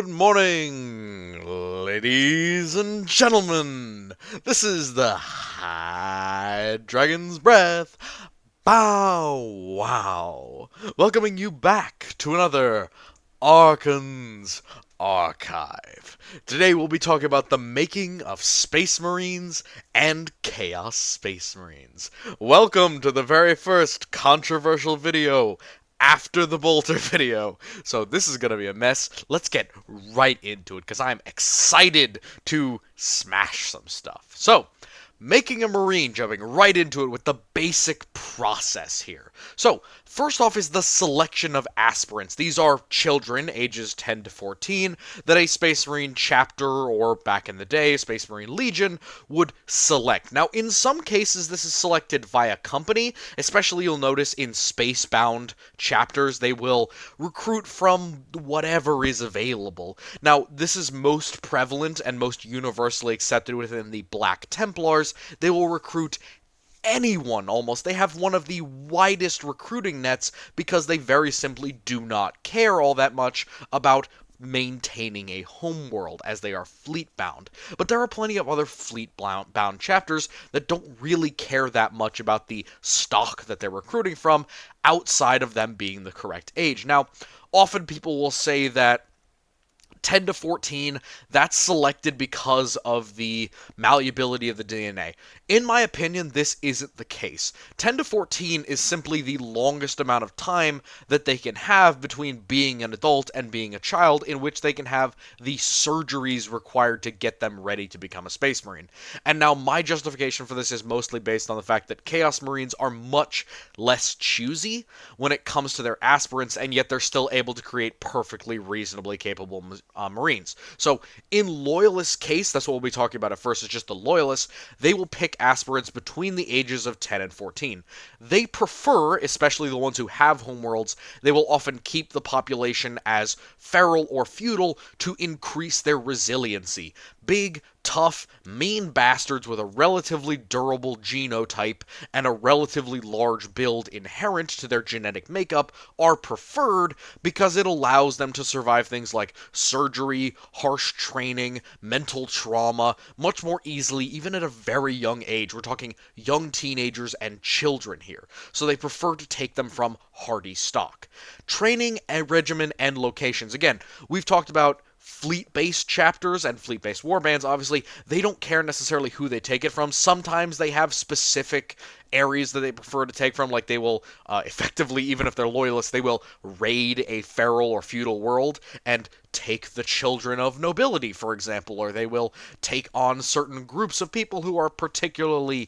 Good morning, ladies and gentlemen. This is the High Dragon's Breath Bow Wow, welcoming you back to another Archon's Archive. Today we'll be talking about the making of Space Marines and Chaos Space Marines. Welcome to the very first controversial video after the Bolter video. So this is going to be a mess. Let's get right into it because I'm excited to smash some stuff. So, making a Marine, jumping right into it with the basic process here. So, first off is the selection of aspirants. These are children, ages 10 to 14, that a Space Marine chapter, or back in the day, Space Marine Legion, would select. Now, in some cases, this is selected via company, especially you'll notice in Spacebound chapters, they will recruit from whatever is available. Now, this is most prevalent and most universally accepted within the Black Templars. They will recruit anyone almost. They have one of the widest recruiting nets because they very simply do not care all that much about maintaining a homeworld as they are fleet bound. But there are plenty of other fleet bound chapters that don't really care that much about the stock that they're recruiting from outside of them being the correct age. Now, often people will say that 10 to 14, that's selected because of the malleability of the DNA. In my opinion, this isn't the case. 10 to 14 is simply the longest amount of time that they can have between being an adult and being a child, in which they can have the surgeries required to get them ready to become a Space Marine. And now my justification for this is mostly based on the fact that Chaos Marines are much less choosy when it comes to their aspirants, and yet they're still able to create perfectly reasonably capable Marines. So in Loyalist's case, that's what we'll be talking about at first, is just the Loyalists. They will pick aspirants between the ages of 10 and 14. They prefer, especially the ones who have homeworlds, they will often keep the population as feral or feudal to increase their resiliency. Big, tough, mean bastards with a relatively durable genotype and a relatively large build inherent to their genetic makeup are preferred because it allows them to survive things like surgery, harsh training, mental trauma much more easily, even at a very young age. We're talking young teenagers and children here. So they prefer to take them from hardy stock. Training and regimen and locations. Again, we've talked about fleet-based chapters and fleet-based warbands. Obviously, they don't care necessarily who they take it from. Sometimes they have specific areas that they prefer to take from, like they will effectively, even if they're loyalists, they will raid a feral or feudal world and take the children of nobility, for example, or they will take on certain groups of people who are particularly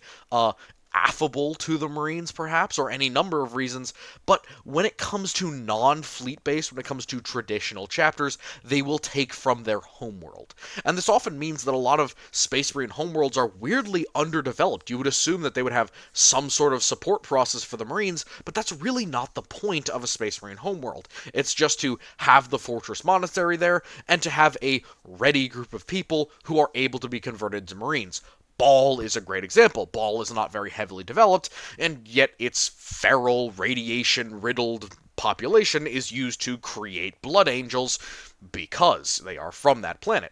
affable to the Marines, perhaps, or any number of reasons. But when it comes to non-fleet based, when it comes to traditional chapters, they will take from their homeworld. And this often means that a lot of Space Marine homeworlds are weirdly underdeveloped. You would assume that they would have some sort of support process for the Marines, but that's really not the point of a Space Marine homeworld. It's just to have the Fortress Monastery there, and to have a ready group of people who are able to be converted to Marines. Baal is a great example. Baal is not very heavily developed, and yet its feral, radiation-riddled population is used to create Blood Angels because they are from that planet.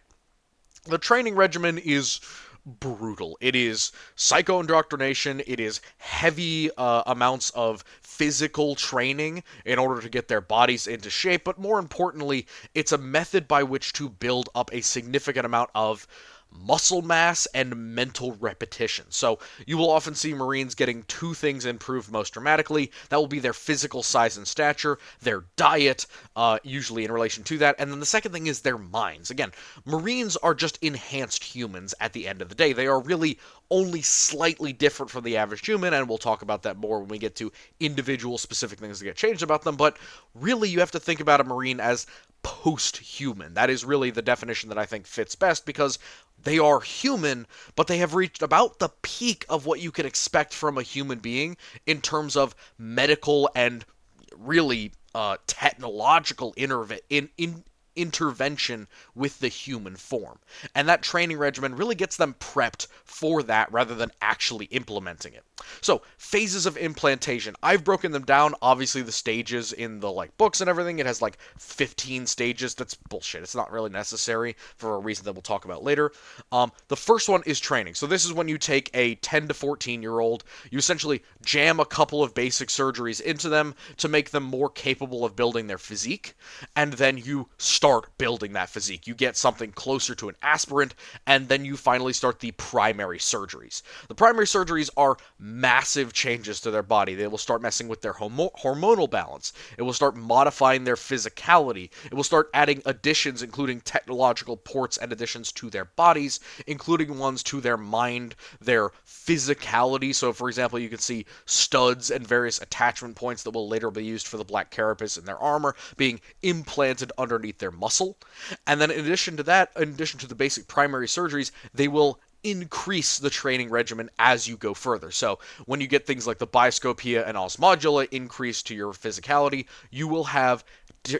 The training regimen is brutal. It is psycho-indoctrination. It is heavy amounts of physical training in order to get their bodies into shape, but more importantly, it's a method by which to build up a significant amount of muscle mass and mental repetition. So you will often see Marines getting two things improved most dramatically. That will be their physical size and stature, their diet, usually in relation to that, and then the second thing is their minds. Again, Marines are just enhanced humans at the end of the day. They are really only slightly different from the average human, and we'll talk about that more when we get to individual specific things that get changed about them, but really you have to think about a Marine as post-human. That is really the definition that I think fits best, because they are human, but they have reached about the peak of what you could expect from a human being in terms of medical and really technological intervention with the human form. And that training regimen really gets them prepped for that rather than actually implementing it. So, phases of implantation. I've broken them down. Obviously, the stages in the books and everything, it has 15 stages. That's bullshit. It's not really necessary for a reason that we'll talk about later. The first one is training. So this is when you take a 10 to 14-year-old, you essentially jam a couple of basic surgeries into them to make them more capable of building their physique, and then you start building that physique. You get something closer to an aspirant, and then you finally start the primary surgeries. The primary surgeries are massive changes to their body. They will start messing with their hormonal balance. It will start modifying their physicality. It will start adding additions, including technological ports and additions to their bodies, including ones to their mind, their physicality. So, for example, you can see studs and various attachment points that will later be used for the Black Carapace in their armor being implanted underneath their muscle. And then in addition to that, in addition to the basic primary surgeries, they will increase the training regimen as you go further. So when you get things like the Bioscopia and Osmodula increase to your physicality, you will have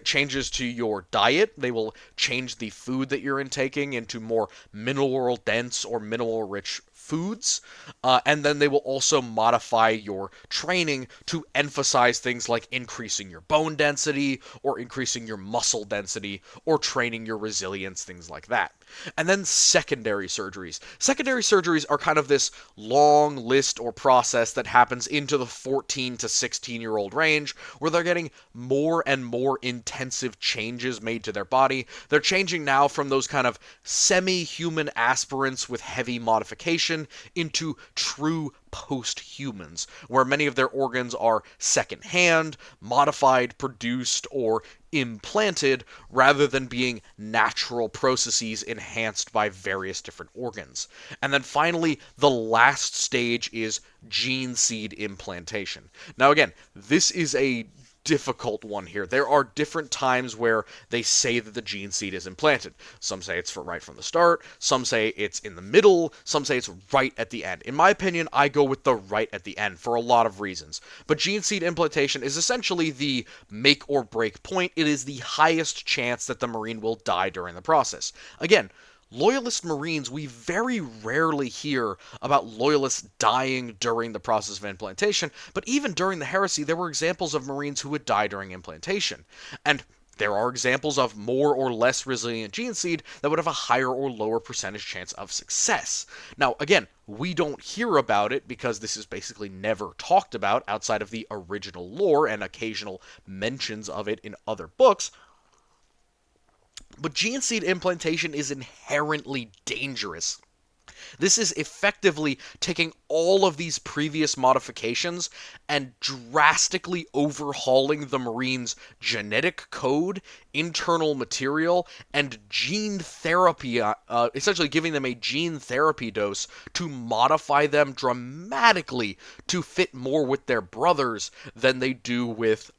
changes to your diet. They will change the food that you're intaking into more mineral dense or mineral rich foods, and then they will also modify your training to emphasize things like increasing your bone density or increasing your muscle density or training your resilience, things like that. And then secondary surgeries. Secondary surgeries are kind of this long list or process that happens into the 14 to 16-year-old range, where they're getting more and more intensive changes made to their body. They're changing now from those kind of semi-human aspirants with heavy modification into true post-humans, where many of their organs are second-hand, modified, produced, or implanted, rather than being natural processes enhanced by various different organs. And then finally, the last stage is gene seed implantation. Now again, this is a difficult one here. There are different times where they say that the gene seed is implanted. Some say it's right from the start, some say it's in the middle, some say it's right at the end. In my opinion, I go with the right at the end for a lot of reasons. But gene seed implantation is essentially the make or break point. It is the highest chance that the Marine will die during the process. Again, Loyalist Marines, we very rarely hear about Loyalists dying during the process of implantation, but even during the Heresy, there were examples of Marines who would die during implantation. And there are examples of more or less resilient gene seed that would have a higher or lower percentage chance of success. Now, again, we don't hear about it because this is basically never talked about outside of the original lore and occasional mentions of it in other books. But gene seed implantation is inherently dangerous. This is effectively taking all of these previous modifications and drastically overhauling the Marine's genetic code, internal material, and gene therapy, essentially giving them a gene therapy dose to modify them dramatically to fit more with their brothers than they do with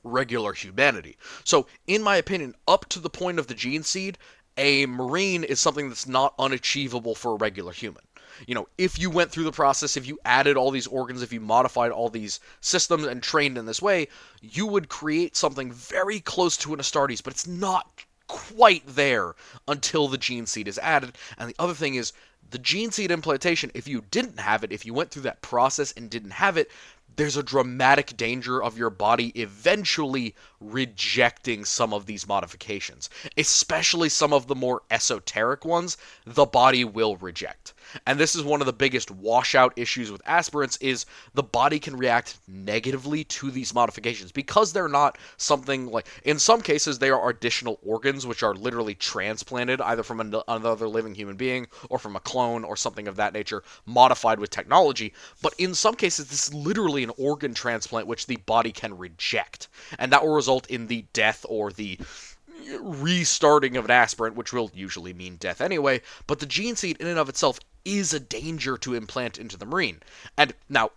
regular humanity. So, in my opinion, up to the point of the gene seed, a Marine is something that's not unachievable for a regular human. You know, if you went through the process, if you added all these organs, if you modified all these systems and trained in this way, you would create something very close to an Astartes, but it's not quite there until the gene seed is added. And the other thing is, the gene seed implantation, if you didn't have it, if you went through that process and didn't have it, there's a dramatic danger of your body eventually rejecting some of these modifications. Especially some of the more esoteric ones, the body will reject. And this is one of the biggest washout issues with aspirants, is the body can react negatively to these modifications because they're not something like, in some cases they are additional organs which are literally transplanted either from another living human being or from a clone or something of that nature, modified with technology. But in some cases this is literally an organ transplant which the body can reject, and that will result in the death or the restarting of an aspirant, which will usually mean death anyway. But the gene seed in and of itself is a danger to implant into the Marine. And now,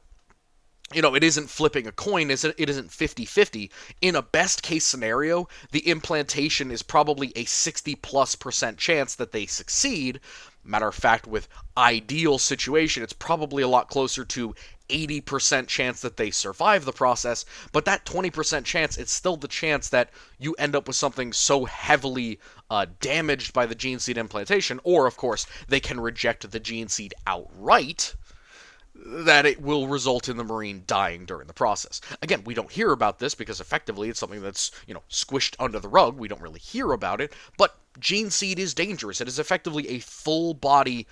you know, it isn't flipping a coin, it isn't 50-50. In a best case scenario, the implantation is probably a 60+% chance that they succeed. Matter of fact, with ideal situation, it's probably a lot closer to 80% chance that they survive the process, but that 20% chance, it's still the chance that you end up with something so heavily damaged by the gene seed implantation, or, of course, they can reject the gene seed outright, that it will result in the Marine dying during the process. Again, we don't hear about this because effectively it's something that's, squished under the rug. We don't really hear about it, but gene seed is dangerous. It is effectively a full body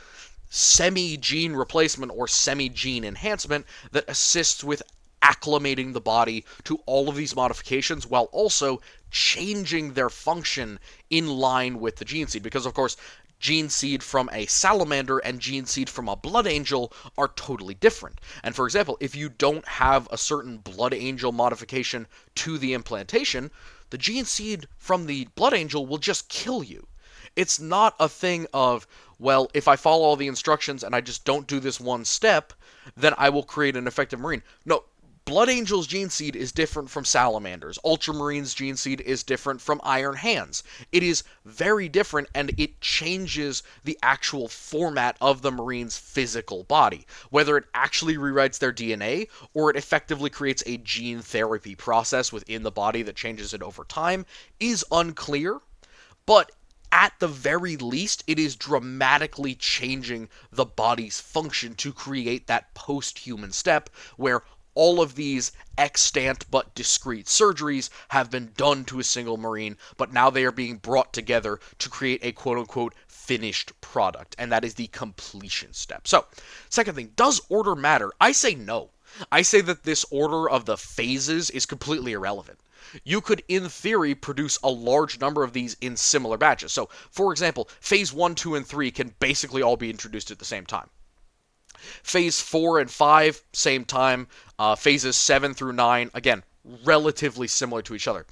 semi-gene replacement or semi-gene enhancement that assists with acclimating the body to all of these modifications while also changing their function in line with the gene seed. Because, of course, gene seed from a salamander and gene seed from a blood angel are totally different. And for example, if you don't have a certain blood angel modification to the implantation, the gene seed from the blood angel will just kill you. It's not a thing of, well, if I follow all the instructions and I just don't do this one step, then I will create an effective Marine. No, Blood Angel's gene seed is different from Salamander's. Ultramarine's gene seed is different from Iron Hand's. It is very different, and it changes the actual format of the Marine's physical body. Whether it actually rewrites their DNA, or it effectively creates a gene therapy process within the body that changes it over time, is unclear, but at the very least, it is dramatically changing the body's function to create that post-human step where all of these extant but discrete surgeries have been done to a single Marine, but now they are being brought together to create a quote-unquote finished product, and that is the completion step. So, second thing, does order matter? I say no. I say that this order of the phases is completely irrelevant. You could, in theory, produce a large number of these in similar batches. So, for example, phase 1, 2, and 3 can basically all be introduced at the same time. Phase 4 and 5, same time. Phases 7 through 9, again, relatively similar to each other.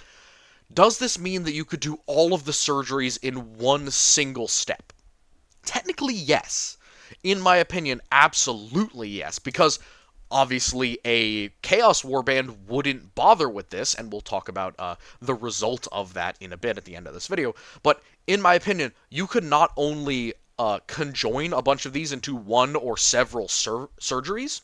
Does this mean that you could do all of the surgeries in one single step? Technically, yes. In my opinion, absolutely yes, because obviously a Chaos Warband wouldn't bother with this, and we'll talk about the result of that in a bit at the end of this video, but in my opinion, you could not only conjoin a bunch of these into one or several surgeries,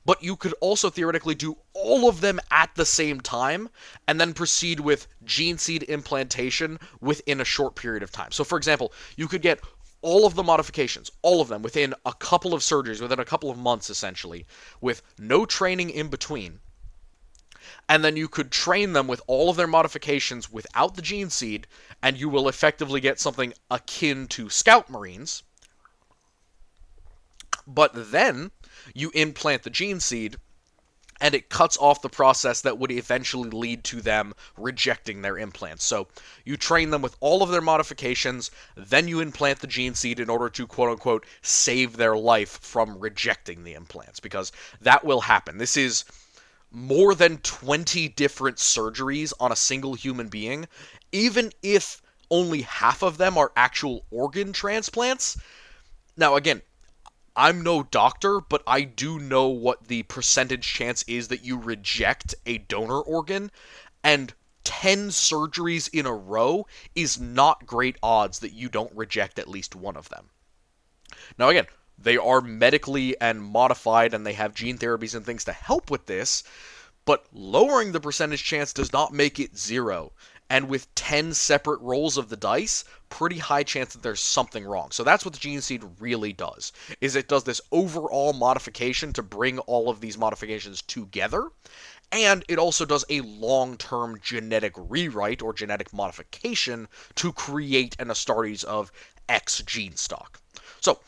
but you could also theoretically do all of them at the same time and then proceed with gene seed implantation within a short period of time. So for example, you could get all of the modifications, all of them, within a couple of surgeries, within a couple of months essentially, with no training in between. And then you could train them with all of their modifications without the gene seed, and you will effectively get something akin to Scout Marines. But then you implant the gene seed, and it cuts off the process that would eventually lead to them rejecting their implants. So you train them with all of their modifications, then you implant the gene seed in order to, quote-unquote, save their life from rejecting the implants, because that will happen. This is more than 20 different surgeries on a single human being, even if only half of them are actual organ transplants. Now, again, I'm no doctor, but I do know what the percentage chance is that you reject a donor organ, and 10 surgeries in a row is not great odds that you don't reject at least one of them. Now, again, they are medically and modified, and they have gene therapies and things to help with this, but lowering the percentage chance does not make it zero. And with 10 separate rolls of the dice, pretty high chance that there's something wrong. So that's what the gene seed really does, is it does this overall modification to bring all of these modifications together, and it also does a long-term genetic rewrite or genetic modification to create an Astartes of X gene stock. So,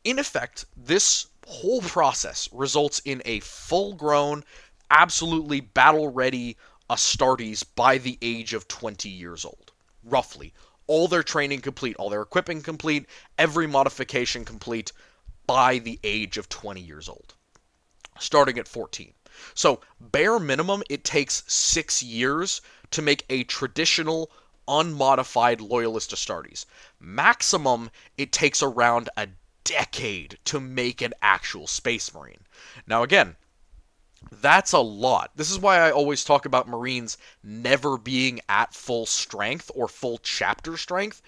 in effect, this whole process results in a full-grown, absolutely battle-ready Astartes by the age of 20 years old, roughly. All their training complete, all their equipping complete, every modification complete by the age of 20 years old, starting at 14. So, bare minimum, it takes 6 years to make a traditional, unmodified Loyalist Astartes. Maximum, it takes around a decade to make an actual Space Marine. Now again, that's a lot. This is why I always talk about Marines never being at full strength or full chapter strength.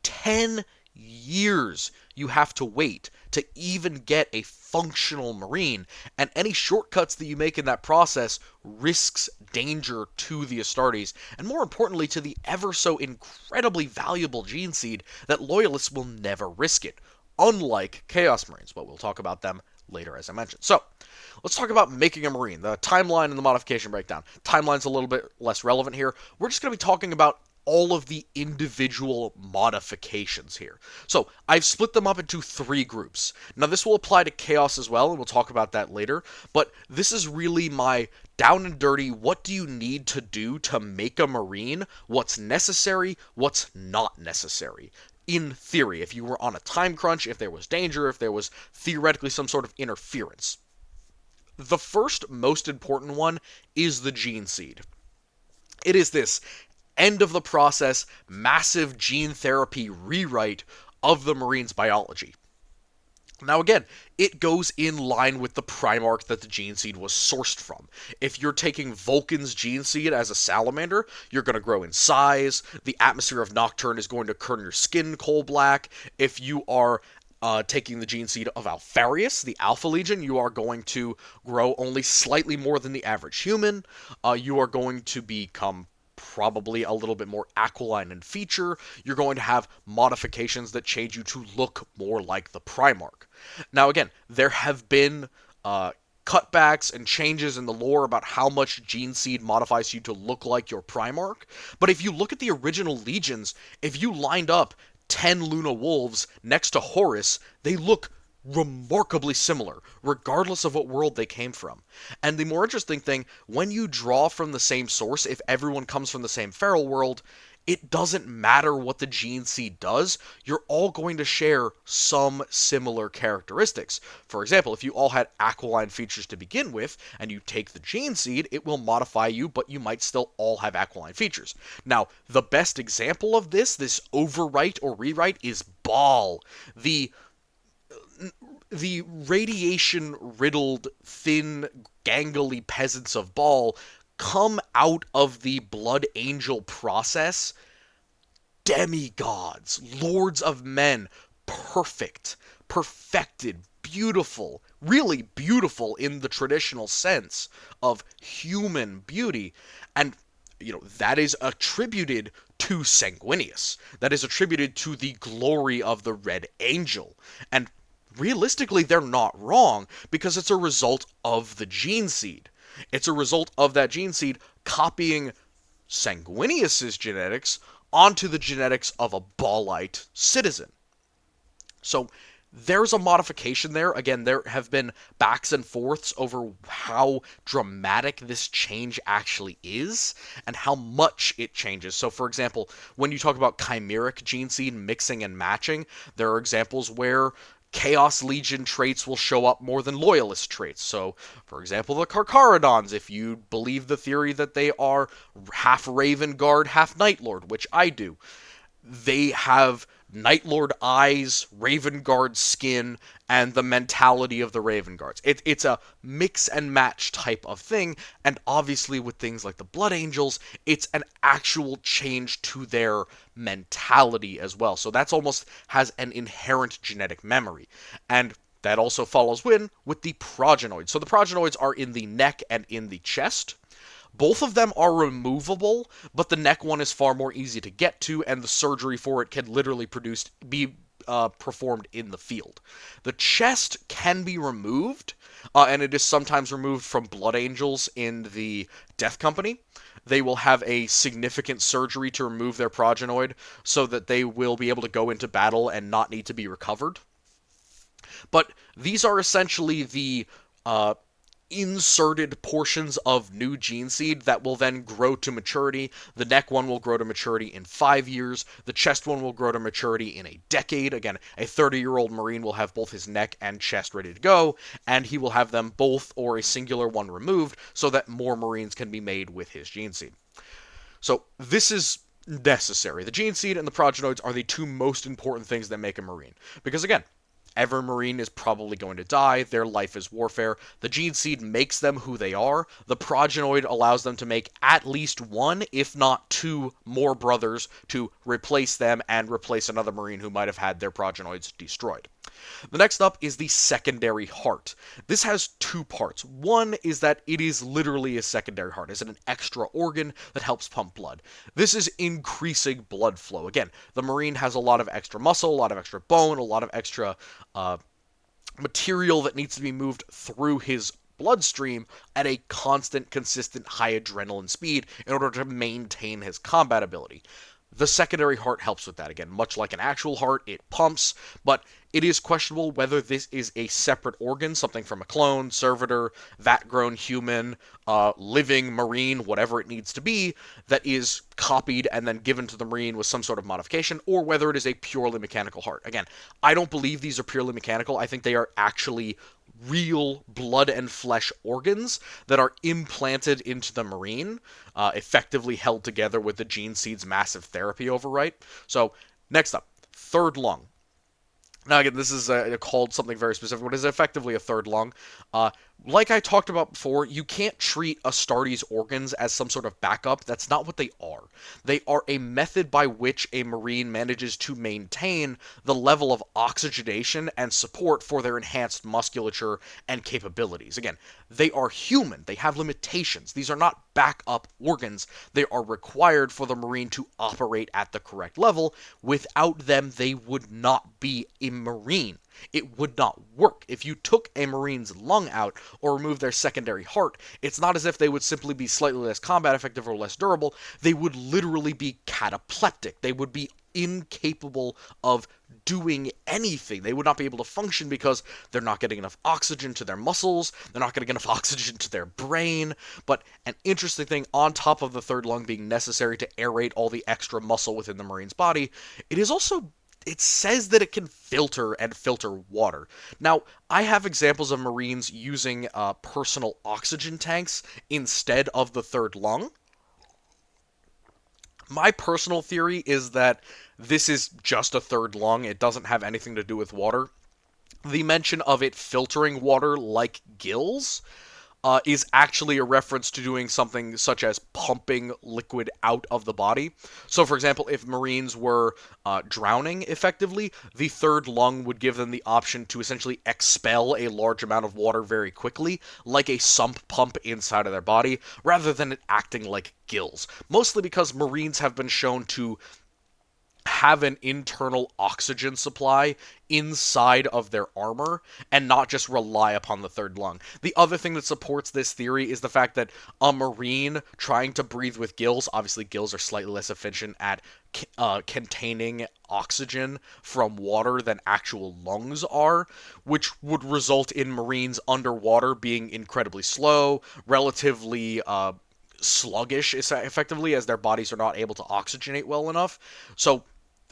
10 years you have to wait to even get a functional Marine, and any shortcuts that you make in that process risks danger to the Astartes, and more importantly to the ever so incredibly valuable Gene Seed that Loyalists will never risk it, unlike Chaos Marines, but we'll talk about them later as I mentioned. So, let's talk about making a Marine, the timeline and the modification breakdown. Timeline's a little bit less relevant here. We're just going to be talking about all of the individual modifications here. So I've split them up into 3 groups. Now this will apply to Chaos as well, and we'll talk about that later, but this is really my down and dirty, what do you need to do to make a Marine, what's necessary, what's not necessary. In theory, if you were on a time crunch, if there was danger, if there was theoretically some sort of interference. The first most important one is the Gene Seed. It is this end of the process, massive gene therapy rewrite of the Marine's biology. Now again, it goes in line with the Primarch that the Gene Seed was sourced from. If you're taking Vulcan's Gene Seed as a salamander, you're going to grow in size, the atmosphere of Nocturne is going to turn your skin coal black. If you are taking the Gene Seed of Alfarius, the Alpha Legion, you are going to grow only slightly more than the average human. You are going to become probably a little bit more aquiline in feature. You're going to have modifications that change you to look more like the Primarch. Now again, there have been cutbacks and changes in the lore about how much Gene Seed modifies you to look like your Primarch, but if you look at the original legions, if you lined up 10 Luna Wolves next to Horus, they look remarkably similar, regardless of what world they came from. And the more interesting thing, when you draw from the same source, if everyone comes from the same feral world, it doesn't matter what the Gene Seed does, you're all going to share some similar characteristics. For example, if you all had aquiline features to begin with, and you take the Gene Seed, it will modify you, but you might still all have aquiline features. Now, the best example of this overwrite or rewrite, is Baal, the radiation-riddled, thin, gangly peasants of Baal come out of the Blood Angel process demigods, lords of men, perfected, beautiful, really beautiful in the traditional sense of human beauty, and that is attributed to Sanguinius. That is attributed to the glory of the Red Angel. And realistically, they're not wrong, because it's a result of the Gene Seed. It's a result of that Gene Seed copying Sanguinius's genetics onto the genetics of a Baalite citizen. So there's a modification there. Again, there have been backs and forths over how dramatic this change actually is and how much it changes. So, for example, when you talk about chimeric Gene Seed mixing and matching, there are examples where Chaos Legion traits will show up more than Loyalist traits. So, for example, the Carcharodons, if you believe the theory that they are half Raven Guard, half Night Lord, which I do, they have Night Lord eyes, Raven Guard skin, and the mentality of the Raven Guards. It's a mix and match type of thing, and obviously with things like the Blood Angels, it's an actual change to their mentality as well. So that's almost has an inherent genetic memory. And that also follows with the progenoids. So the progenoids are in the neck and in the chest. Both of them are removable, but the neck one is far more easy to get to, and the surgery for it can literally be performed in the field. The chest can be removed, and it is sometimes removed from Blood Angels in the Death Company. They will have a significant surgery to remove their progenoid so that they will be able to go into battle and not need to be recovered. But these are essentially the inserted portions of new Gene Seed that will then grow to maturity. The neck one will grow to maturity in 5 years. The chest one will grow to maturity in a decade. Again, a 30-year-old Marine will have both his neck and chest ready to go, and he will have them both or a singular one removed so that more Marines can be made with his Gene Seed. So this is necessary. The Gene Seed and the progenoids are the two most important things that make a Marine. Because again, every Marine is probably going to die. Their life is warfare. The gene seed makes them who they are. The progenoid allows them to make at least one, if not two, more brothers to replace them and replace another Marine who might have had their progenoids destroyed. The next up is the secondary heart. This has two parts. One is that it is literally a secondary heart. It's an extra organ that helps pump blood. This is increasing blood flow. Again, the Marine has a lot of extra muscle, a lot of extra bone, a lot of extra material that needs to be moved through his bloodstream at a constant, consistent, high adrenaline speed in order to maintain his combat ability. The secondary heart helps with that. Again, much like an actual heart, it pumps, but it is questionable whether this is a separate organ, something from a clone, servitor, vat-grown human, living Marine, whatever it needs to be, that is copied and then given to the Marine with some sort of modification, or whether it is a purely mechanical heart. Again, I don't believe these are purely mechanical. I think they are actually real blood and flesh organs that are implanted into the Marine, effectively held together with the gene seed's massive therapy overwrite. So, next up, third lung. Now, again, this is called something very specific, but it is effectively a third lung. Like I talked about before, you can't treat Astartes organs as some sort of backup. That's not what they are. They are a method by which a Marine manages to maintain the level of oxygenation and support for their enhanced musculature and capabilities. Again, they are human. They have limitations. These are not backup organs. They are required for the Marine to operate at the correct level. Without them, they would not be a Marine. It would not work. If you took a Marine's lung out or removed their secondary heart, it's not as if they would simply be slightly less combat effective or less durable. They would literally be cataplectic. They would be incapable of doing anything. They would not be able to function because they're not getting enough oxygen to their muscles, they're not getting enough oxygen to their brain. But an interesting thing, on top of the third lung being necessary to aerate all the extra muscle within the Marine's body, it says that it can filter water. Now, I have examples of Marines using personal oxygen tanks instead of the third lung. My personal theory is that this is just a third lung. It doesn't have anything to do with water. The mention of it filtering water like gills is actually a reference to doing something such as pumping liquid out of the body. So, for example, if Marines were drowning effectively, the third lung would give them the option to essentially expel a large amount of water very quickly, like a sump pump inside of their body, rather than it acting like gills. Mostly because Marines have been shown to have an internal oxygen supply inside of their armor and not just rely upon the third lung. The other thing that supports this theory is the fact that a Marine trying to breathe with gills, obviously gills are slightly less efficient at containing oxygen from water than actual lungs are, which would result in Marines underwater being incredibly slow, relatively sluggish effectively, as their bodies are not able to oxygenate well enough. So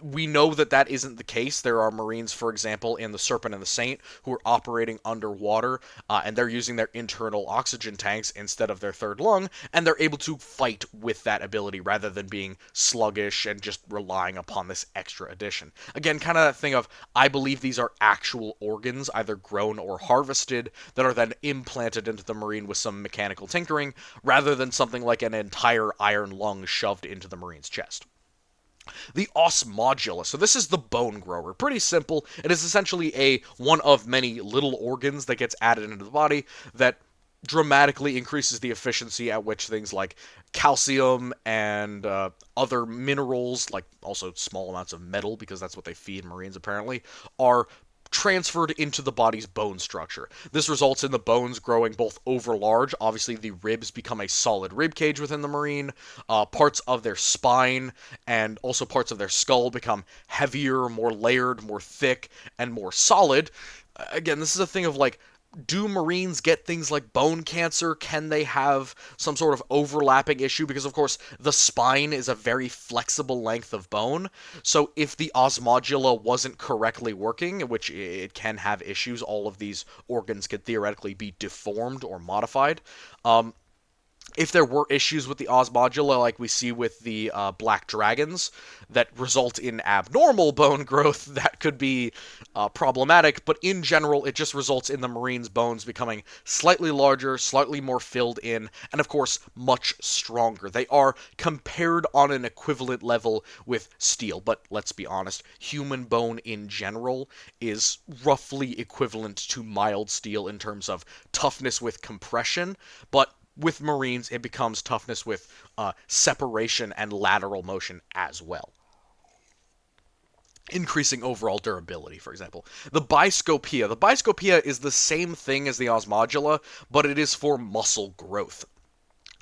we know that that isn't the case. There are Marines, for example, in the Serpent and the Saint, who are operating underwater, and they're using their internal oxygen tanks instead of their third lung, and they're able to fight with that ability rather than being sluggish and just relying upon this extra addition. Again, kind of that thing of, I believe these are actual organs, either grown or harvested, that are then implanted into the Marine with some mechanical tinkering, rather than something like an entire iron lung shoved into the Marine's chest. The os modulus. So this is the bone grower. Pretty simple. It is essentially one of many little organs that gets added into the body that dramatically increases the efficiency at which things like calcium and other minerals, like also small amounts of metal, because that's what they feed Marines apparently, are transferred into the body's bone structure. This results in the bones growing both over large. Obviously, the ribs become a solid rib cage within the Marine. Parts of their spine and also parts of their skull become heavier, more layered, more thick, and more solid. Again, this is a thing of like, do Marines get things like bone cancer? Can they have some sort of overlapping issue? Because, of course, the spine is a very flexible length of bone. So if the osmodula wasn't correctly working, which it can have issues, all of these organs could theoretically be deformed or modified. If there were issues with the osmodula, like we see with the black dragons, that result in abnormal bone growth, that could be problematic. But in general, it just results in the Marine's bones becoming slightly larger, slightly more filled in, and of course, much stronger. They are compared on an equivalent level with steel. But let's be honest, human bone in general is roughly equivalent to mild steel in terms of toughness with compression, but with Marines, it becomes toughness with separation and lateral motion as well, increasing overall durability, for example. The biscopia. The biscopia is the same thing as the osmodula, but it is for muscle growth.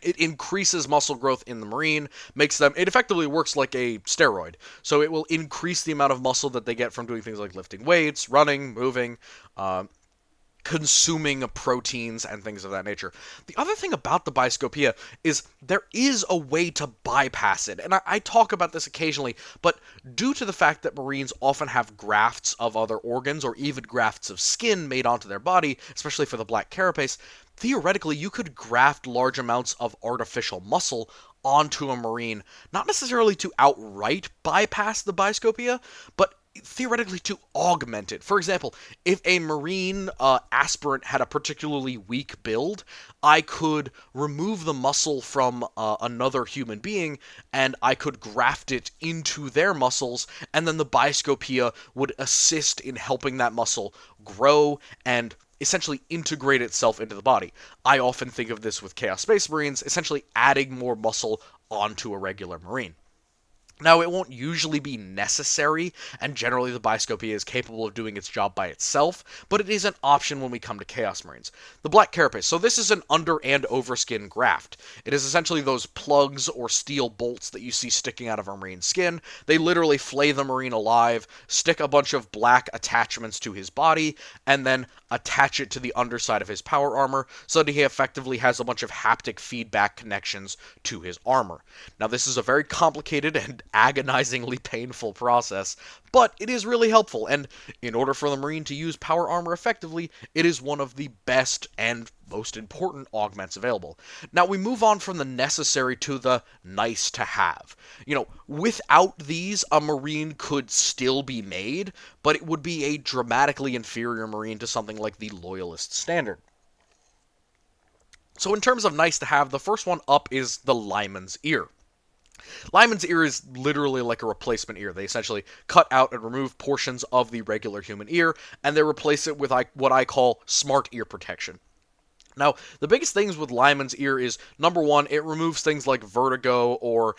It increases muscle growth in the Marine, makes them, it effectively works like a steroid. So it will increase the amount of muscle that they get from doing things like lifting weights, running, moving, consuming proteins and things of that nature. The other thing about the biscopia is there is a way to bypass it, and I talk about this occasionally, but due to the fact that Marines often have grafts of other organs or even grafts of skin made onto their body, especially for the black carapace, theoretically you could graft large amounts of artificial muscle onto a Marine, not necessarily to outright bypass the biscopia, but theoretically to augment it. For example, if a Marine aspirant had a particularly weak build, I could remove the muscle from another human being, and I could graft it into their muscles, and then the biscopia would assist in helping that muscle grow and essentially integrate itself into the body. I often think of this with Chaos Space Marines, essentially adding more muscle onto a regular Marine. Now, it won't usually be necessary, and generally the biscopia is capable of doing its job by itself, but it is an option when we come to Chaos Marines. The Black Carapace. So this is an under and overskin graft. It is essentially those plugs or steel bolts that you see sticking out of a Marine's skin. They literally flay the Marine alive, stick a bunch of black attachments to his body, and then attach it to the underside of his power armor so that he effectively has a bunch of haptic feedback connections to his armor. Now, this is a very complicated and agonizingly painful process, but it is really helpful, and in order for the Marine to use power armor effectively, it is one of the best and most important augments available. Now, we move on from the necessary to the nice to have. Without these, a Marine could still be made, but it would be a dramatically inferior Marine to something like the Loyalist Standard. So in terms of nice to have, the first one up is the Lineman's Ear. Lineman's ear is literally like a replacement ear. They essentially cut out and remove portions of the regular human ear, and they replace it with what I call smart ear protection. Now, the biggest things with Lineman's ear is, number one, it removes things like vertigo or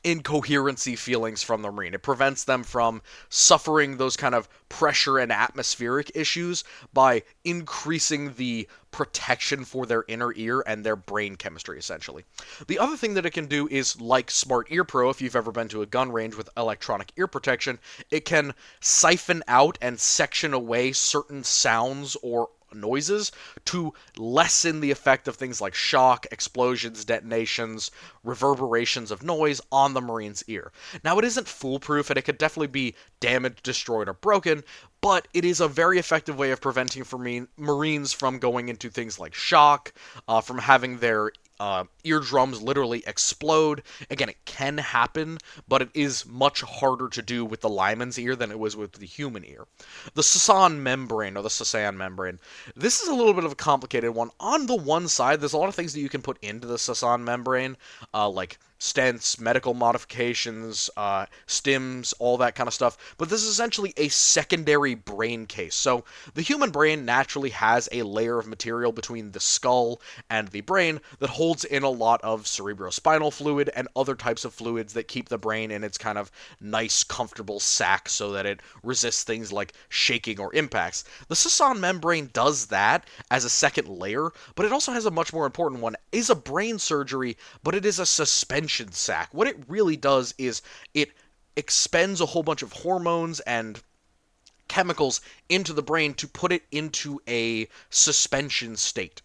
incoherency feelings from the Marine. It prevents them from suffering those kind of pressure and atmospheric issues by increasing the protection for their inner ear and their brain chemistry, essentially. The other thing that it can do is, like Smart Ear Pro, if you've ever been to a gun range with electronic ear protection, it can siphon out and section away certain sounds or noises to lessen the effect of things like shock, explosions, detonations, reverberations of noise on the Marine's ear. Now, it isn't foolproof, and it could definitely be damaged, destroyed, or broken, but it is a very effective way of preventing Marines from going into things like shock, from having their eardrums literally explode. Again, it can happen, but it is much harder to do with the Lineman's ear than it was with the human ear. The Sasan membrane, or the Sasan membrane, this is a little bit of a complicated one. On the one side, there's a lot of things that you can put into the Sasan membrane, like stents, medical modifications, stims, all that kind of stuff. But this is essentially a secondary brain case. So the human brain naturally has a layer of material between the skull and the brain that holds in a lot of cerebrospinal fluid and other types of fluids that keep the brain in its kind of nice, comfortable sac so that it resists things like shaking or impacts. The Sasan membrane does that as a second layer, but it also has a much more important one. It is a brain surgery, but it is a suspension sac. What it really does is it expends a whole bunch of hormones and chemicals into the brain to put it into a suspension state.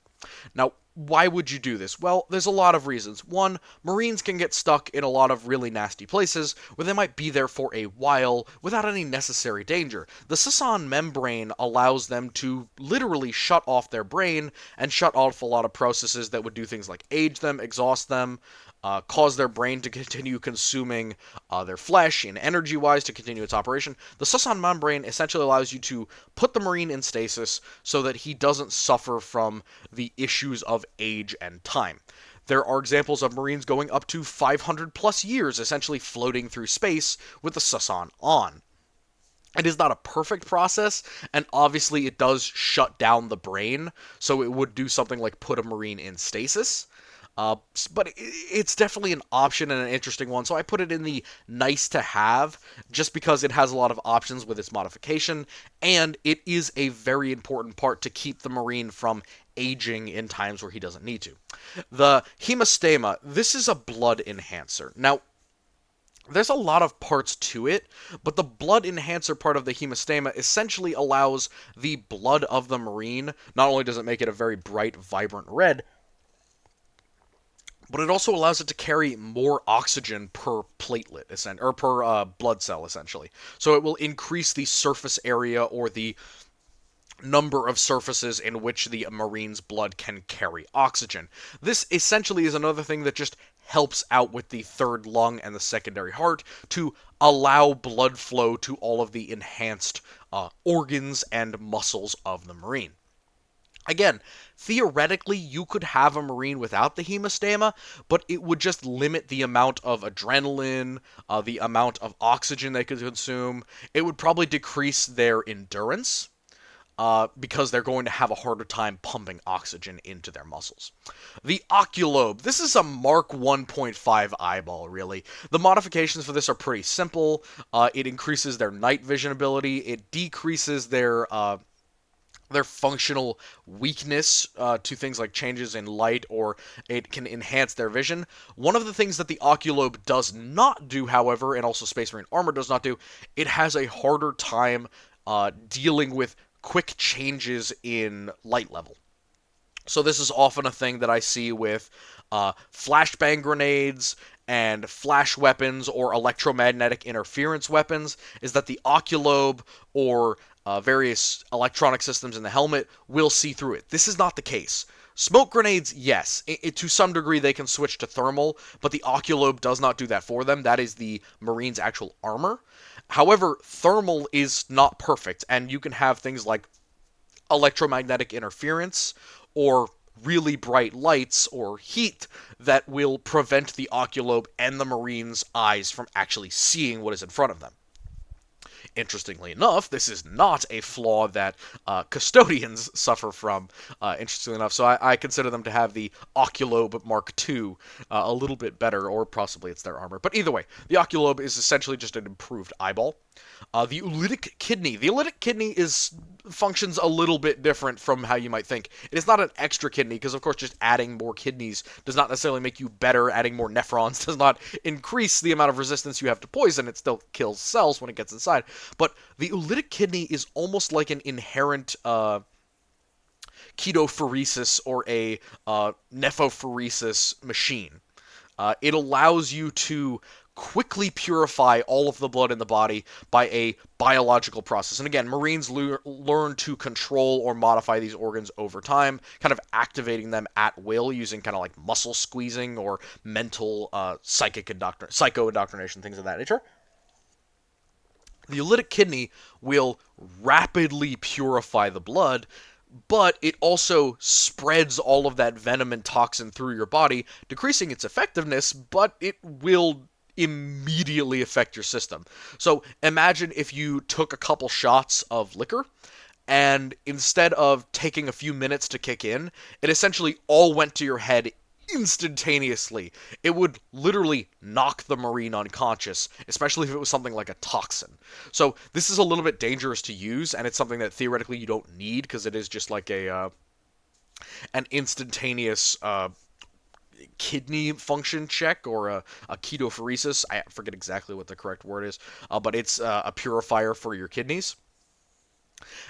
Now, why would you do this? Well, there's a lot of reasons. One, Marines can get stuck in a lot of really nasty places where they might be there for a while without any necessary danger. The Sisson membrane allows them to literally shut off their brain and shut off a lot of processes that would do things like age them, exhaust them, cause their brain to continue consuming their flesh and energy-wise to continue its operation. The Sisson membrane essentially allows you to put the Marine in stasis so that he doesn't suffer from the issues of age and time. There are examples of Marines going up to 500 plus years, essentially floating through space with the Sisson on. It is not a perfect process, and obviously it does shut down the brain, so it would do something like put a Marine in stasis. But it's definitely an option and an interesting one, so I put it in the nice to have, just because it has a lot of options with its modification, and it is a very important part to keep the Marine from aging in times where he doesn't need to. The hemostema, this is a blood enhancer. Now, there's a lot of parts to it, but the blood enhancer part of the hemostema essentially allows the blood of the Marine, not only does it make it a very bright, vibrant red, but it also allows it to carry more oxygen per platelet, or per blood cell, essentially. So it will increase the surface area or the number of surfaces in which the Marine's blood can carry oxygen. This essentially is another thing that just helps out with the third lung and the secondary heart to allow blood flow to all of the enhanced organs and muscles of the Marine. Again, theoretically, you could have a Marine without the hemostema, but it would just limit the amount of adrenaline, the amount of oxygen they could consume. It would probably decrease their endurance, because they're going to have a harder time pumping oxygen into their muscles. The oculobe. This is a Mark 1.5 eyeball, really. The modifications for this are pretty simple. It increases their night vision ability. It decreases their functional weakness to things like changes in light, or it can enhance their vision. One of the things that the oculobe does not do, however, and also Space Marine armor does not do, it has a harder time dealing with quick changes in light level. So this is often a thing that I see with flashbang grenades and flash weapons or electromagnetic interference weapons, is that the oculobe or various electronic systems in the helmet will see through it. This is not the case. Smoke grenades, yes, to some degree they can switch to thermal, but the oculobe does not do that for them. That is the Marine's actual armor. However, thermal is not perfect, and you can have things like electromagnetic interference or really bright lights or heat that will prevent the oculobe and the Marine's eyes from actually seeing what is in front of them. Interestingly enough, this is not a flaw that custodians suffer from, interestingly enough, so I consider them to have the Oculobe Mark II a little bit better, or possibly it's their armor. But either way, the Oculobe is essentially just an improved eyeball. The Oolitic Kidney. The Oolitic Kidney functions a little bit different from how you might think. It is not an extra kidney, because of course just adding more kidneys does not necessarily make you better. Adding more nephrons does not increase the amount of resistance you have to poison. It still kills cells when it gets inside. But the Oolitic Kidney is almost like an inherent ketophoresis or a nephophoresis machine. It allows you to quickly purify all of the blood in the body by a biological process. And again, Marines learn to control or modify these organs over time, kind of activating them at will using kind of like muscle squeezing or mental psycho-indoctrination, things of that nature. The Oolitic Kidney will rapidly purify the blood, but it also spreads all of that venom and toxin through your body, decreasing its effectiveness, but it will immediately affect your system. So imagine if you took a couple shots of liquor, and instead of taking a few minutes to kick in, it essentially all went to your head instantaneously. It would literally knock the Marine unconscious, especially if it was something like a toxin. So this is a little bit dangerous to use, and it's something that theoretically you don't need, because it is just like an instantaneous kidney function check, or a ketophoresis. I forget exactly what the correct word is, but it's a purifier for your kidneys.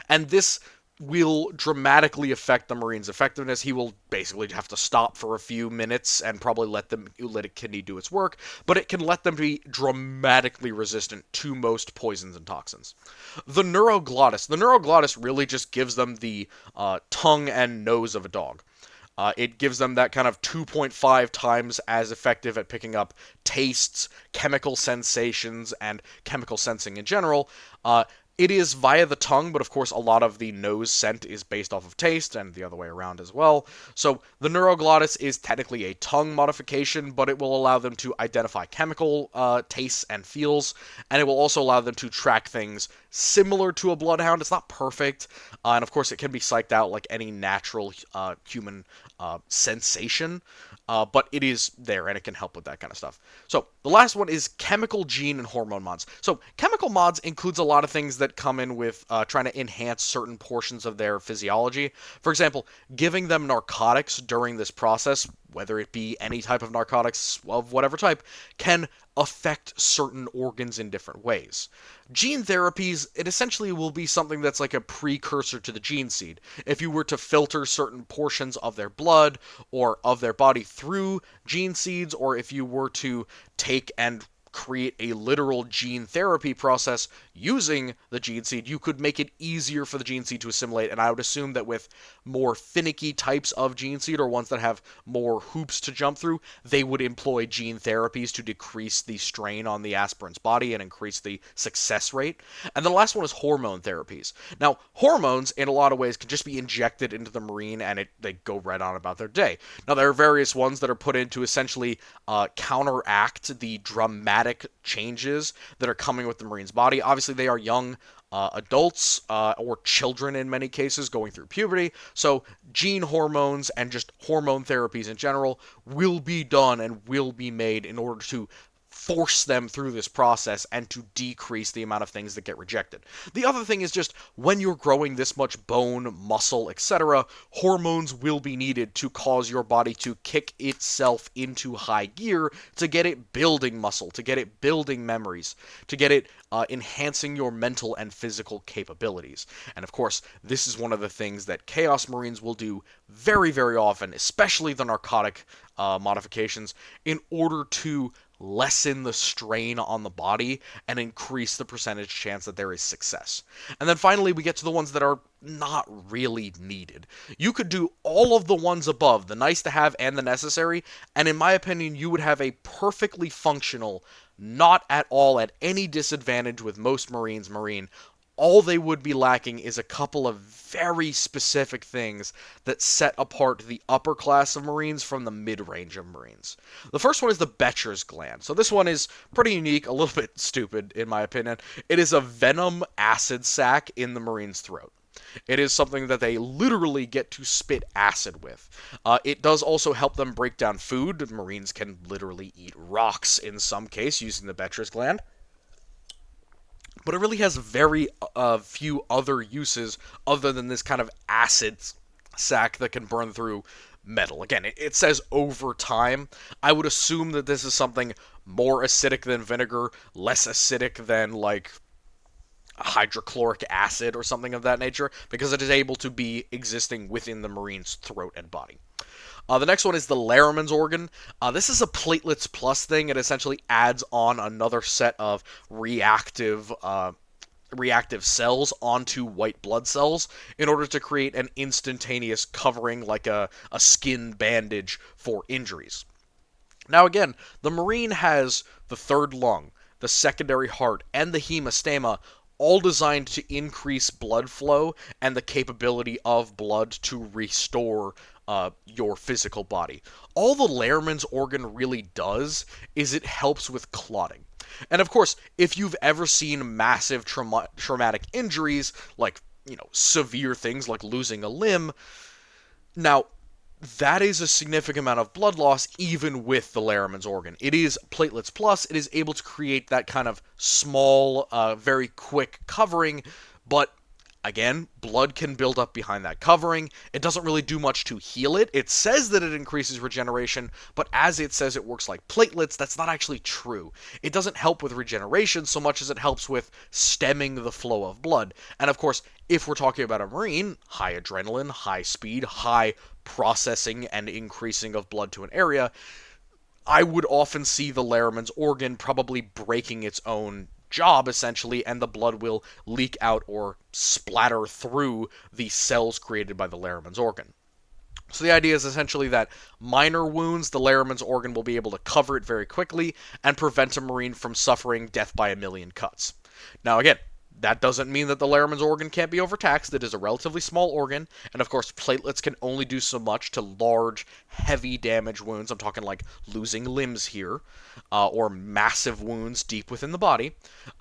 And this will dramatically affect the Marine's effectiveness. He will basically have to stop for a few minutes and probably let a kidney do its work, but it can let them be dramatically resistant to most poisons and toxins. The neuroglottis really just gives them the tongue and nose of a dog. It gives them that kind of 2.5 times as effective at picking up tastes, chemical sensations, and chemical sensing in general. It is via the tongue, but of course a lot of the nose scent is based off of taste, and the other way around as well. So the neuroglottis is technically a tongue modification, but it will allow them to identify chemical tastes and feels, and it will also allow them to track things similar to a bloodhound. It's not perfect, and of course it can be psyched out like any natural human sensation, but it is there, and it can help with that kind of stuff. So the last one is chemical, gene, and hormone mods. So chemical mods includes a lot of things that come in with trying to enhance certain portions of their physiology. For example, giving them narcotics during this process, whether it be any type of narcotics of whatever type, can affect certain organs in different ways. Gene therapies, it essentially will be something that's like a precursor to the gene seed. If you were to filter certain portions of their blood or of their body through gene seeds, or if you were to take and create a literal gene therapy process using the gene seed, you could make it easier for the gene seed to assimilate. And I would assume that with more finicky types of gene seed, or ones that have more hoops to jump through, they would employ gene therapies to decrease the strain on the aspirant's body and increase the success rate. And the last one is hormone therapies. Now, hormones in a lot of ways can just be injected into the Marine, and they go right on about their day. Now, there are various ones that are put in to essentially counteract the dramatic changes that are coming with the Marine's body. Obviously, they are young adults or children in many cases going through puberty, so gene hormones and just hormone therapies in general will be done and will be made in order to force them through this process and to decrease the amount of things that get rejected. The other thing is just when you're growing this much bone, muscle, etc., hormones will be needed to cause your body to kick itself into high gear to get it building muscle, to get it building memories, to get it enhancing your mental and physical capabilities. And of course, this is one of the things that Chaos Marines will do very, very often, especially the narcotic modifications, in order to lessen the strain on the body and increase the percentage chance that there is success. And then finally, we get to the ones that are not really needed. You could do all of the ones above, the nice to have and the necessary, and in my opinion, you would have a perfectly functional, not at all at any disadvantage with most Marines Marine. All they would be lacking is a couple of very specific things that set apart the upper class of Marines from the mid-range of Marines. The first one is the Betcher's gland. So this one is pretty unique, a little bit stupid in my opinion. It is a venom acid sac in the Marine's throat. It is something that they literally get to spit acid with. It does also help them break down food. Marines can literally eat rocks in some case using the Betcher's gland. But it really has very few other uses other than this kind of acid sac that can burn through metal. Again, it says over time. I would assume that this is something more acidic than vinegar, less acidic than, like, hydrochloric acid or something of that nature, because it is able to be existing within the Marine's throat and body. The next one is the Laramens organ. This is a platelets plus thing. It essentially adds on another set of reactive cells onto white blood cells in order to create an instantaneous covering, like a skin bandage for injuries. Now again, the Marine has the third lung, the secondary heart, and the hemostoma, all designed to increase blood flow and the capability of blood to restore your physical body. All the Laramens organ really does is it helps with clotting. And of course, if you've ever seen massive traumatic injuries, like, severe things like losing a limb, now, that is a significant amount of blood loss even with the Laramens organ. It is platelets plus. It is able to create that kind of small, very quick covering, but Again, blood can build up behind that covering. It doesn't really do much to heal it. It says that it increases regeneration, but as it says it works like platelets, that's not actually true. It doesn't help with regeneration so much as it helps with stemming the flow of blood. And of course, if we're talking about a Marine, high adrenaline, high speed, high processing and increasing of blood to an area, I would often see the Laraman's organ probably breaking its own job, essentially, and the blood will leak out or splatter through the cells created by the Laraman's organ. So the idea is essentially that minor wounds, the Laraman's organ will be able to cover it very quickly and prevent a Marine from suffering death by a million cuts. Now again, that doesn't mean that the Laraman's organ can't be overtaxed. It is a relatively small organ, and of course, platelets can only do so much to large, heavy damage wounds. I'm talking like losing limbs here, or massive wounds deep within the body.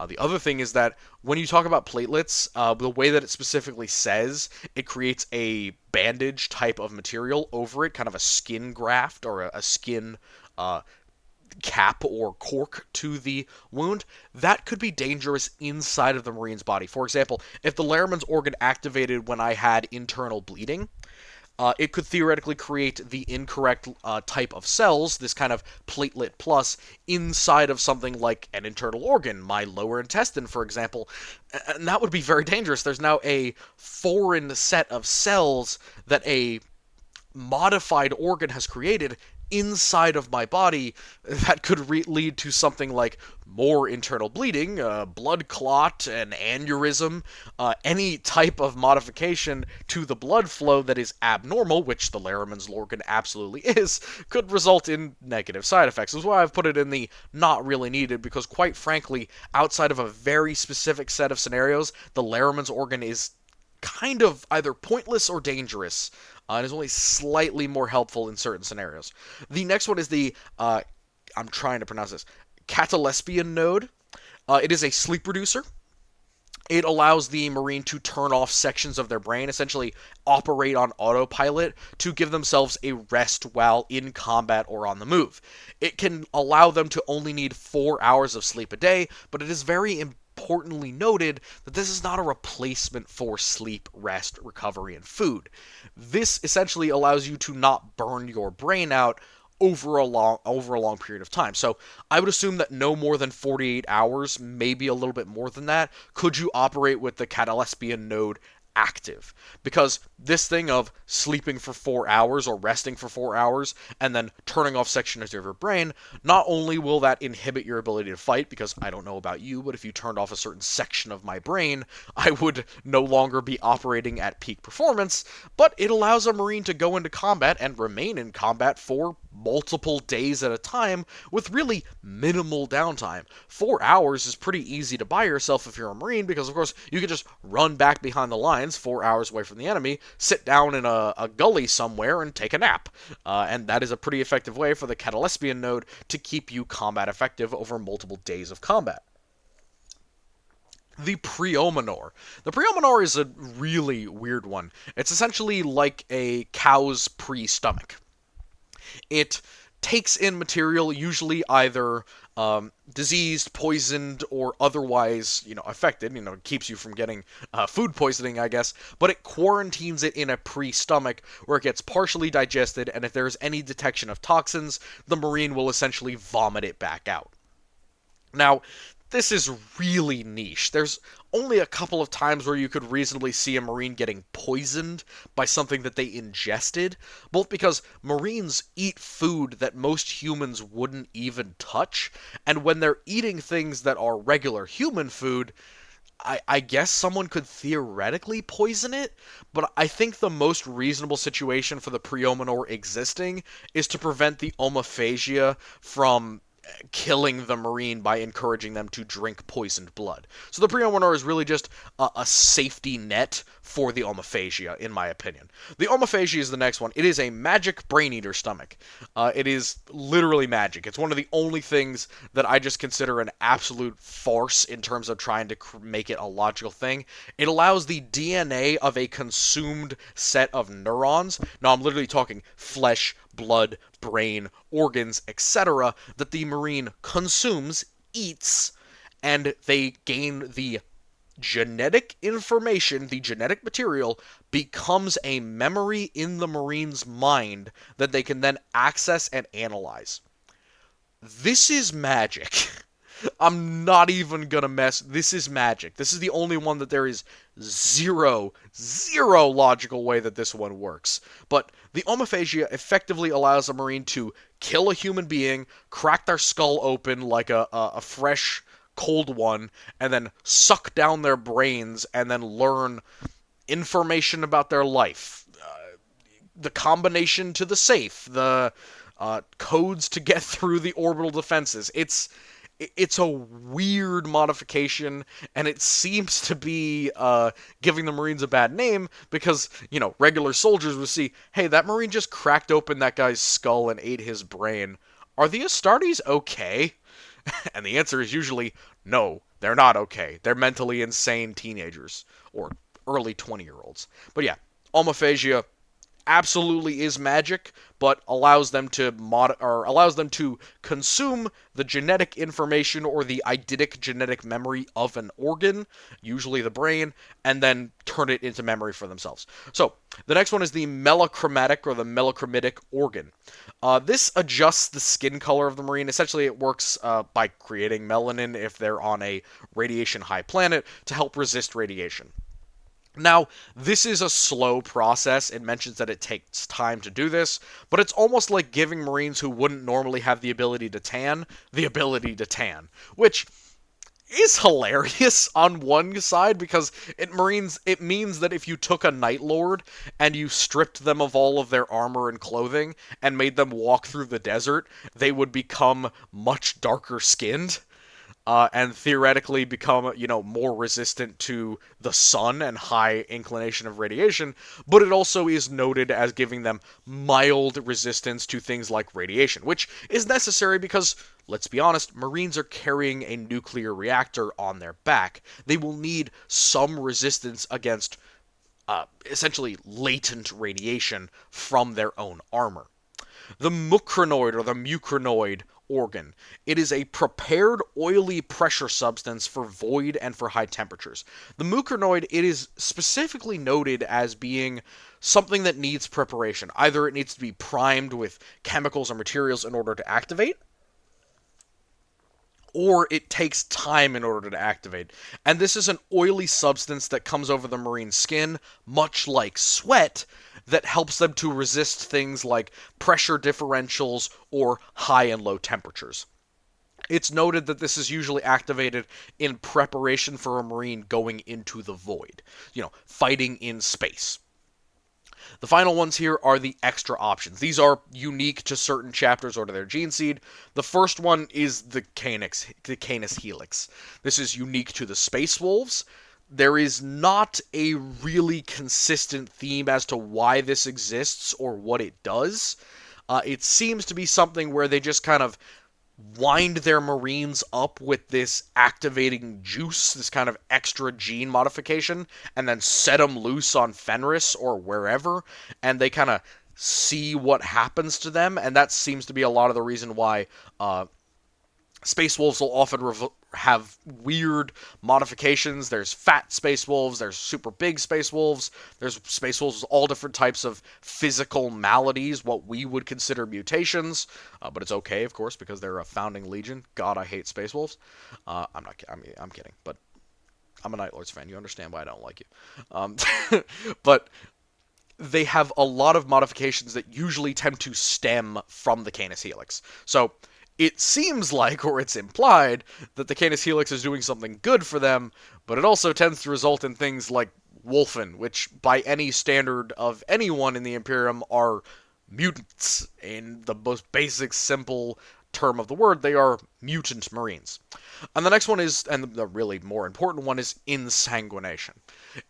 The other thing is that when you talk about platelets, the way that it specifically says, it creates a bandage type of material over it, kind of a skin graft or a skin cap or cork to the wound, that could be dangerous inside of the Marine's body. For example, if the Laraman's organ activated when I had internal bleeding, it could theoretically create the incorrect type of cells, this kind of platelet plus, inside of something like an internal organ, my lower intestine, for example. And that would be very dangerous. There's now a foreign set of cells that a modified organ has created inside of my body that could lead to something like more internal bleeding, blood clot, an aneurysm, any type of modification to the blood flow that is abnormal, which the Laraman's organ absolutely is, could result in negative side effects. That's why I've put it in the not really needed, because quite frankly, outside of a very specific set of scenarios, the Laraman's organ is kind of either pointless or dangerous, and is only slightly more helpful in certain scenarios. The next one is the, I'm trying to pronounce this, catalespian node. It is a sleep reducer. It allows the Marine to turn off sections of their brain, essentially operate on autopilot to give themselves a rest while in combat or on the move. It can allow them to only need 4 hours of sleep a day, but it is very importantly noted that this is not a replacement for sleep, rest, recovery, and food. This essentially allows you to not burn your brain out over a long period of time. So I would assume that no more than 48 hours, maybe a little bit more than that, could you operate with the catalespian node active, because this thing of sleeping for 4 hours or resting for 4 hours and then turning off sections of your brain, not only will that inhibit your ability to fight, because I don't know about you, but if you turned off a certain section of my brain, I would no longer be operating at peak performance, but it allows a Marine to go into combat and remain in combat for multiple days at a time with really minimal downtime. 4 hours is pretty easy to buy yourself if you're a Marine, because of course you can just run back behind the lines 4 hours away from the enemy, sit down in a gully somewhere and take a nap. And that is a pretty effective way for the catalespian node to keep you combat effective over multiple days of combat. The Preominor. The Preominor is a really weird one. It's essentially like a cow's pre-stomach. It takes in material usually either diseased, poisoned, or otherwise, affected. It keeps you from getting food poisoning, I guess. But it quarantines it in a pre-stomach where it gets partially digested, and if there's any detection of toxins, the Marine will essentially vomit it back out. Now, this is really niche. There's only a couple of times where you could reasonably see a Marine getting poisoned by something that they ingested, both because Marines eat food that most humans wouldn't even touch, and when they're eating things that are regular human food, I guess someone could theoretically poison it, but I think the most reasonable situation for the Preominor existing is to prevent the omophagia from killing the Marine by encouraging them to drink poisoned blood. So the Preominor is really just a safety net for the omophagia, in my opinion. The omophagia is the next one. It is a magic brain eater stomach. It is literally magic. It's one of the only things that I just consider an absolute farce in terms of trying to make it a logical thing. It allows the DNA of a consumed set of neurons. Now I'm literally talking flesh, blood, brain, organs, etc., that the Marine consumes, eats, and they gain the genetic information, the genetic material, becomes a memory in the Marine's mind that they can then access and analyze. This is magic. I'm not even gonna mess. This is magic. This is the only one that there is zero logical way that this one works. But the omophagia effectively allows a Marine to kill a human being, crack their skull open like a fresh, cold one, and then suck down their brains and then learn information about their life. The combination to the safe, the codes to get through the orbital defenses. It's a weird modification, and it seems to be giving the Marines a bad name because, regular soldiers would see, hey, that Marine just cracked open that guy's skull and ate his brain. Are the Astartes okay? And the answer is usually, no, they're not okay. They're mentally insane teenagers, or early 20-year-olds. But yeah, omophagia absolutely is magic, but allows them to consume the genetic information or the eidetic genetic memory of an organ, usually the brain, and then turn it into memory for themselves. So the next one is the melochromatic or the melochromitic organ. This adjusts the skin color of the Marine. Essentially, it works by creating melanin if they're on a radiation high planet to help resist radiation. Now, this is a slow process. It mentions that it takes time to do this, but it's almost like giving Marines who wouldn't normally have the ability to tan, which is hilarious on one side because it means that if you took a Night Lord and you stripped them of all of their armor and clothing and made them walk through the desert, they would become much darker skinned. And theoretically become, more resistant to the sun and high inclination of radiation, but it also is noted as giving them mild resistance to things like radiation, which is necessary because, let's be honest, Marines are carrying a nuclear reactor on their back. They will need some resistance against, essentially, latent radiation from their own armor. The mucranoid or the mucranoid organ. It is a prepared oily pressure substance for void and for high temperatures. The mucranoid, it is specifically noted as being something that needs preparation. Either it needs to be primed with chemicals or materials in order to activate, or it takes time in order to activate. And this is an oily substance that comes over the Marine skin, much like sweat, that helps them to resist things like pressure differentials or high and low temperatures. It's noted that this is usually activated in preparation for a Marine going into the void, fighting in space. The final ones here are the extra options. These are unique to certain chapters or to their gene seed. The first one is the Canis Helix. This is unique to the Space Wolves. There is not a really consistent theme as to why this exists or what it does. It seems to be something where they just kind of wind their Marines up with this activating juice, this kind of extra gene modification, and then set them loose on Fenris or wherever, and they kind of see what happens to them, and that seems to be a lot of the reason why Space Wolves will often have weird modifications. There's fat Space Wolves, there's super big Space Wolves, there's Space Wolves with all different types of physical maladies, what we would consider mutations, but it's okay, of course, because they're a founding legion. God, I hate Space Wolves. I'm kidding, but I'm a Night Lords fan. You understand why I don't like you. But they have a lot of modifications that usually tend to stem from the Canis Helix. So it seems like, or it's implied, that the Canis Helix is doing something good for them, but it also tends to result in things like Wolfen, which by any standard of anyone in the Imperium are mutants. In the most basic, simple term of the word, they are mutant Marines. And the next one is, and the really more important one, is insanguination.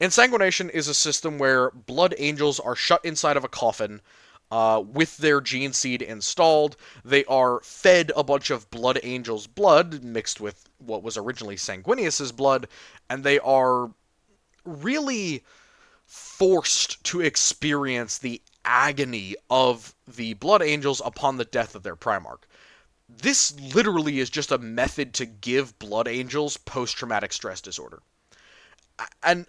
Insanguination is a system where blood angels are shut inside of a coffin with their gene seed installed. They are fed a bunch of blood angels' blood mixed with what was originally Sanguinius's blood, and they are really forced to experience the agony of the blood angels upon the death of their Primarch. This literally is just a method to give blood angels post-traumatic stress disorder. And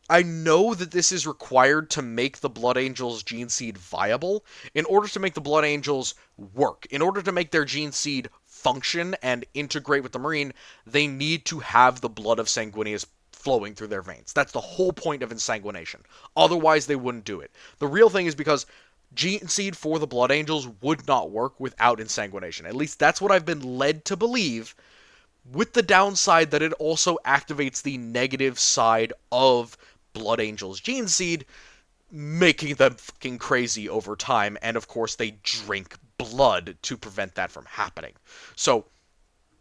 I know that this is required to make the Blood Angels gene seed viable. In order to make the Blood Angels work, in order to make their gene seed function and integrate with the Marine, they need to have the blood of Sanguinius flowing through their veins. That's the whole point of insanguination. Otherwise, they wouldn't do it. The real thing is because gene seed for the Blood Angels would not work without insanguination. At least that's what I've been led to believe, with the downside that it also activates the negative side of Blood Angels gene seed, making them fucking crazy over time, and of course they drink blood to prevent that from happening. So,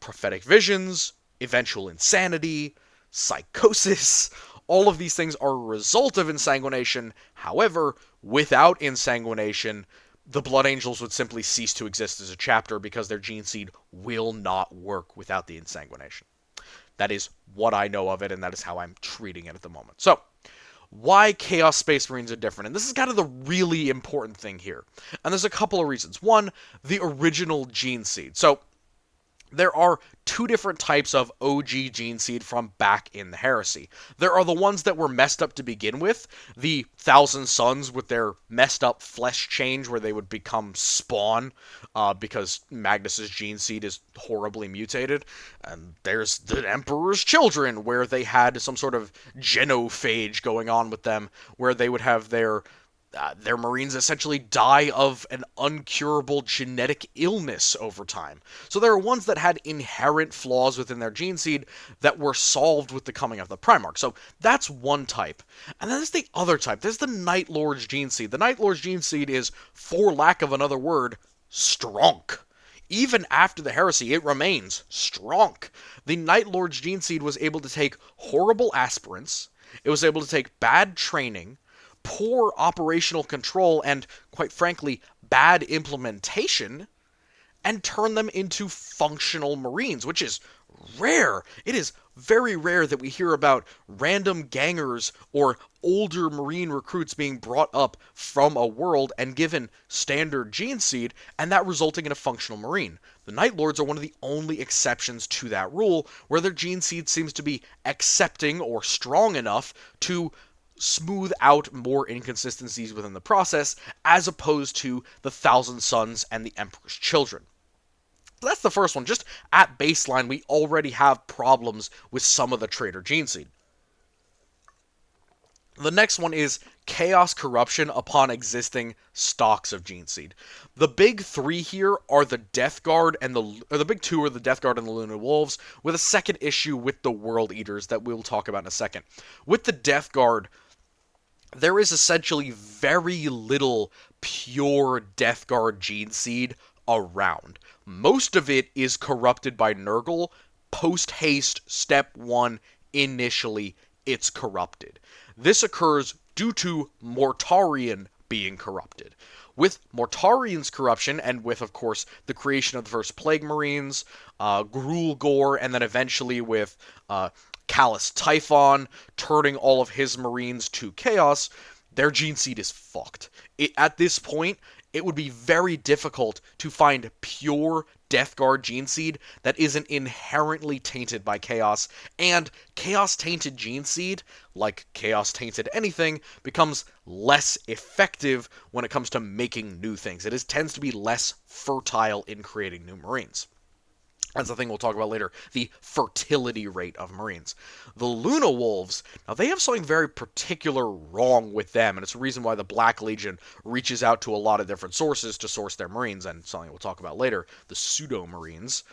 prophetic visions, eventual insanity, psychosis, all of these things are a result of insanguination. However, without insanguination, the Blood Angels would simply cease to exist as a chapter because their gene seed will not work without the insanguination. That is what I know of it, and that is how I'm treating it at the moment. So, why Chaos Space Marines are different. And this is kind of the really important thing here. And there's a couple of reasons. One, the original gene seed. So, there are two different types of OG gene seed from back in the Heresy. There are the ones that were messed up to begin with, the Thousand Sons with their messed up flesh change where they would become spawn because Magnus's gene seed is horribly mutated. And there's the Emperor's Children where they had some sort of genophage going on with them where they would have their Marines essentially die of an uncurable genetic illness over time. So there are ones that had inherent flaws within their gene seed that were solved with the coming of the Primarch. So that's one type. And then there's the other type. There's the Night Lord's gene seed. The Night Lord's gene seed is, for lack of another word, strong. Even after the Heresy, it remains strong. The Night Lord's gene seed was able to take horrible aspirants. It was able to take bad training, poor operational control, and, quite frankly, bad implementation, and turn them into functional Marines, which is rare. It is very rare that we hear about random gangers or older Marine recruits being brought up from a world and given standard gene seed, and that resulting in a functional Marine. The Night Lords are one of the only exceptions to that rule, where their gene seed seems to be accepting or strong enough to smooth out more inconsistencies within the process, as opposed to the Thousand Sons and the Emperor's Children. So that's the first one. Just at baseline, we already have problems with some of the traitor gene seed. The next one is chaos corruption upon existing stocks of gene seed. The big three here are the Death Guard and the big two are the Death Guard and the Lunar Wolves, with a second issue with the World Eaters that we'll talk about in a second. With the Death Guard, there is essentially very little pure Death Guard gene seed around. Most of it is corrupted by Nurgle. Post-haste, step 1, initially, it's corrupted. This occurs due to Mortarion being corrupted. With Mortarion's corruption, and with, of course, the creation of the first Plague Marines, Grulgor, and then eventually with Callus Typhon turning all of his Marines to Chaos, their gene seed is fucked. At this point, it would be very difficult to find pure Death Guard gene seed that isn't inherently tainted by Chaos, and Chaos-tainted gene seed, like Chaos-tainted anything, becomes less effective when it comes to making new things. It tends to be less fertile in creating new Marines. That's the thing we'll talk about later, the fertility rate of Marines. The Luna Wolves, now they have something very particular wrong with them, and it's a reason why the Black Legion reaches out to a lot of different sources to source their Marines, and something we'll talk about later, the Pseudo-Marines.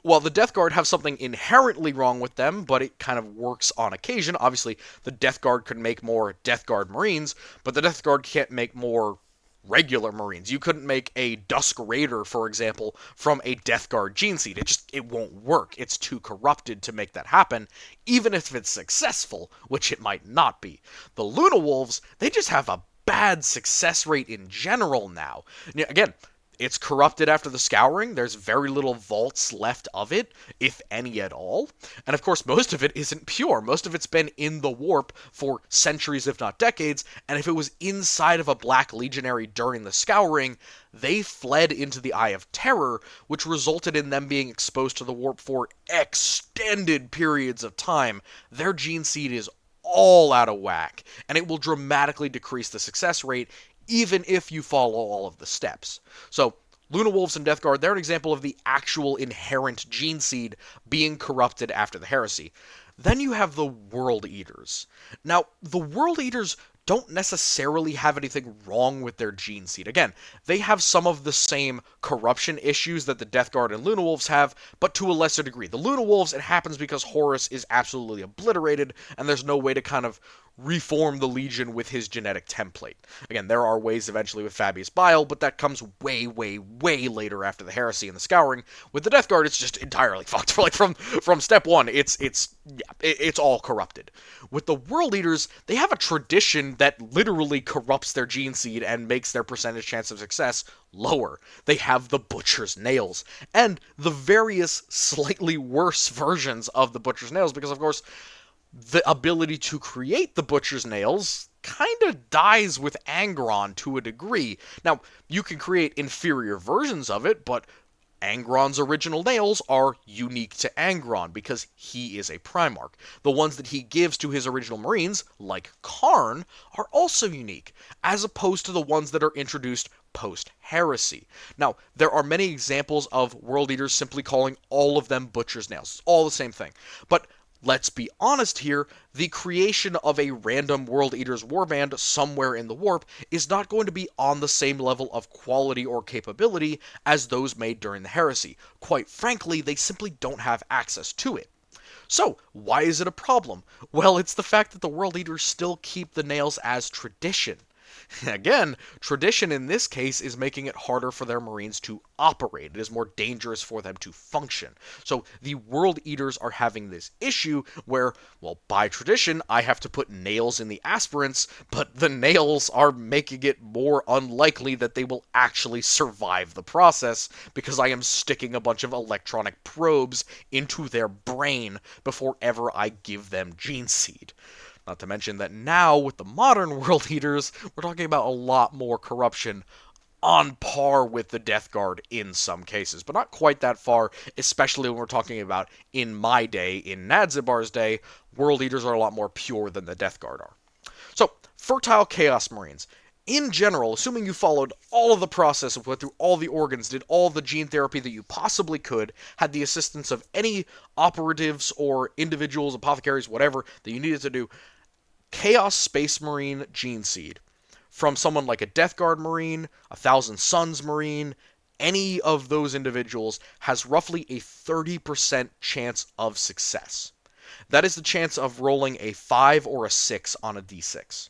While the Death Guard have something inherently wrong with them, but it kind of works on occasion. Obviously, the Death Guard could make more Death Guard Marines, but the Death Guard can't make more regular Marines. You couldn't make a Dusk Raider, for example, from a Death Guard gene seed. It won't work. It's too corrupted to make that happen, even if it's successful, which it might not be. The Luna Wolves, they just have a bad success rate in general now. Again, It's corrupted after the scouring. There's very little vaults left of it, if any at all. And of course, most of it isn't pure. Most of it's been in the warp for centuries, if not decades. And if it was inside of a Black Legionary during the scouring, they fled into the Eye of Terror, which resulted in them being exposed to the warp for extended periods of time. Their gene seed is all out of whack, and it will dramatically decrease the success rate even if you follow all of the steps. So, Luna Wolves and Death Guard, they're an example of the actual inherent gene seed being corrupted after the heresy. Then you have the World Eaters. Now, the World Eaters don't necessarily have anything wrong with their gene seed. Again, they have some of the same corruption issues that the Death Guard and Luna Wolves have, but to a lesser degree. The Luna Wolves, it happens because Horus is absolutely obliterated, and there's no way to kind of reform the Legion with his genetic template. Again, there are ways eventually with Fabius Bile, but that comes way, way, way later after the heresy and the scouring. With the Death Guard, it's just entirely fucked. Like from step one, it's all corrupted. With the World Eaters, they have a tradition that literally corrupts their gene seed and makes their percentage chance of success lower. They have the Butcher's Nails, and the various slightly worse versions of the Butcher's Nails, because of course, the ability to create the Butcher's Nails kind of dies with Angron to a degree. Now, you can create inferior versions of it, but Angron's original nails are unique to Angron because he is a Primarch. The ones that he gives to his original Marines, like Karn, are also unique, as opposed to the ones that are introduced post-heresy. Now, there are many examples of World Eaters simply calling all of them Butcher's Nails. It's all the same thing. But let's be honest here, the creation of a random World Eaters warband somewhere in the warp is not going to be on the same level of quality or capability as those made during the heresy. Quite frankly, they simply don't have access to it. So, why is it a problem? Well, it's the fact that the World Eaters still keep the nails as tradition. Again, tradition in this case is making it harder for their Marines to operate. It is more dangerous for them to function. So the World Eaters are having this issue where, well, by tradition, I have to put nails in the aspirants, but the nails are making it more unlikely that they will actually survive the process because I am sticking a bunch of electronic probes into their brain before ever I give them gene seed. Not to mention that now, with the modern World Eaters, we're talking about a lot more corruption on par with the Death Guard in some cases, but not quite that far, especially when we're talking about in my day, in Nadzibar's day, World Eaters are a lot more pure than the Death Guard are. So, Fertile Chaos Marines. In general, assuming you followed all of the process, went through all the organs, did all the gene therapy that you possibly could, had the assistance of any operatives or individuals, apothecaries, whatever, that you needed to do, Chaos Space Marine gene seed from someone like a Death Guard Marine, a Thousand Suns Marine, any of those individuals has roughly a 30% chance of success. That is the chance of rolling a 5 or a 6 on a d6.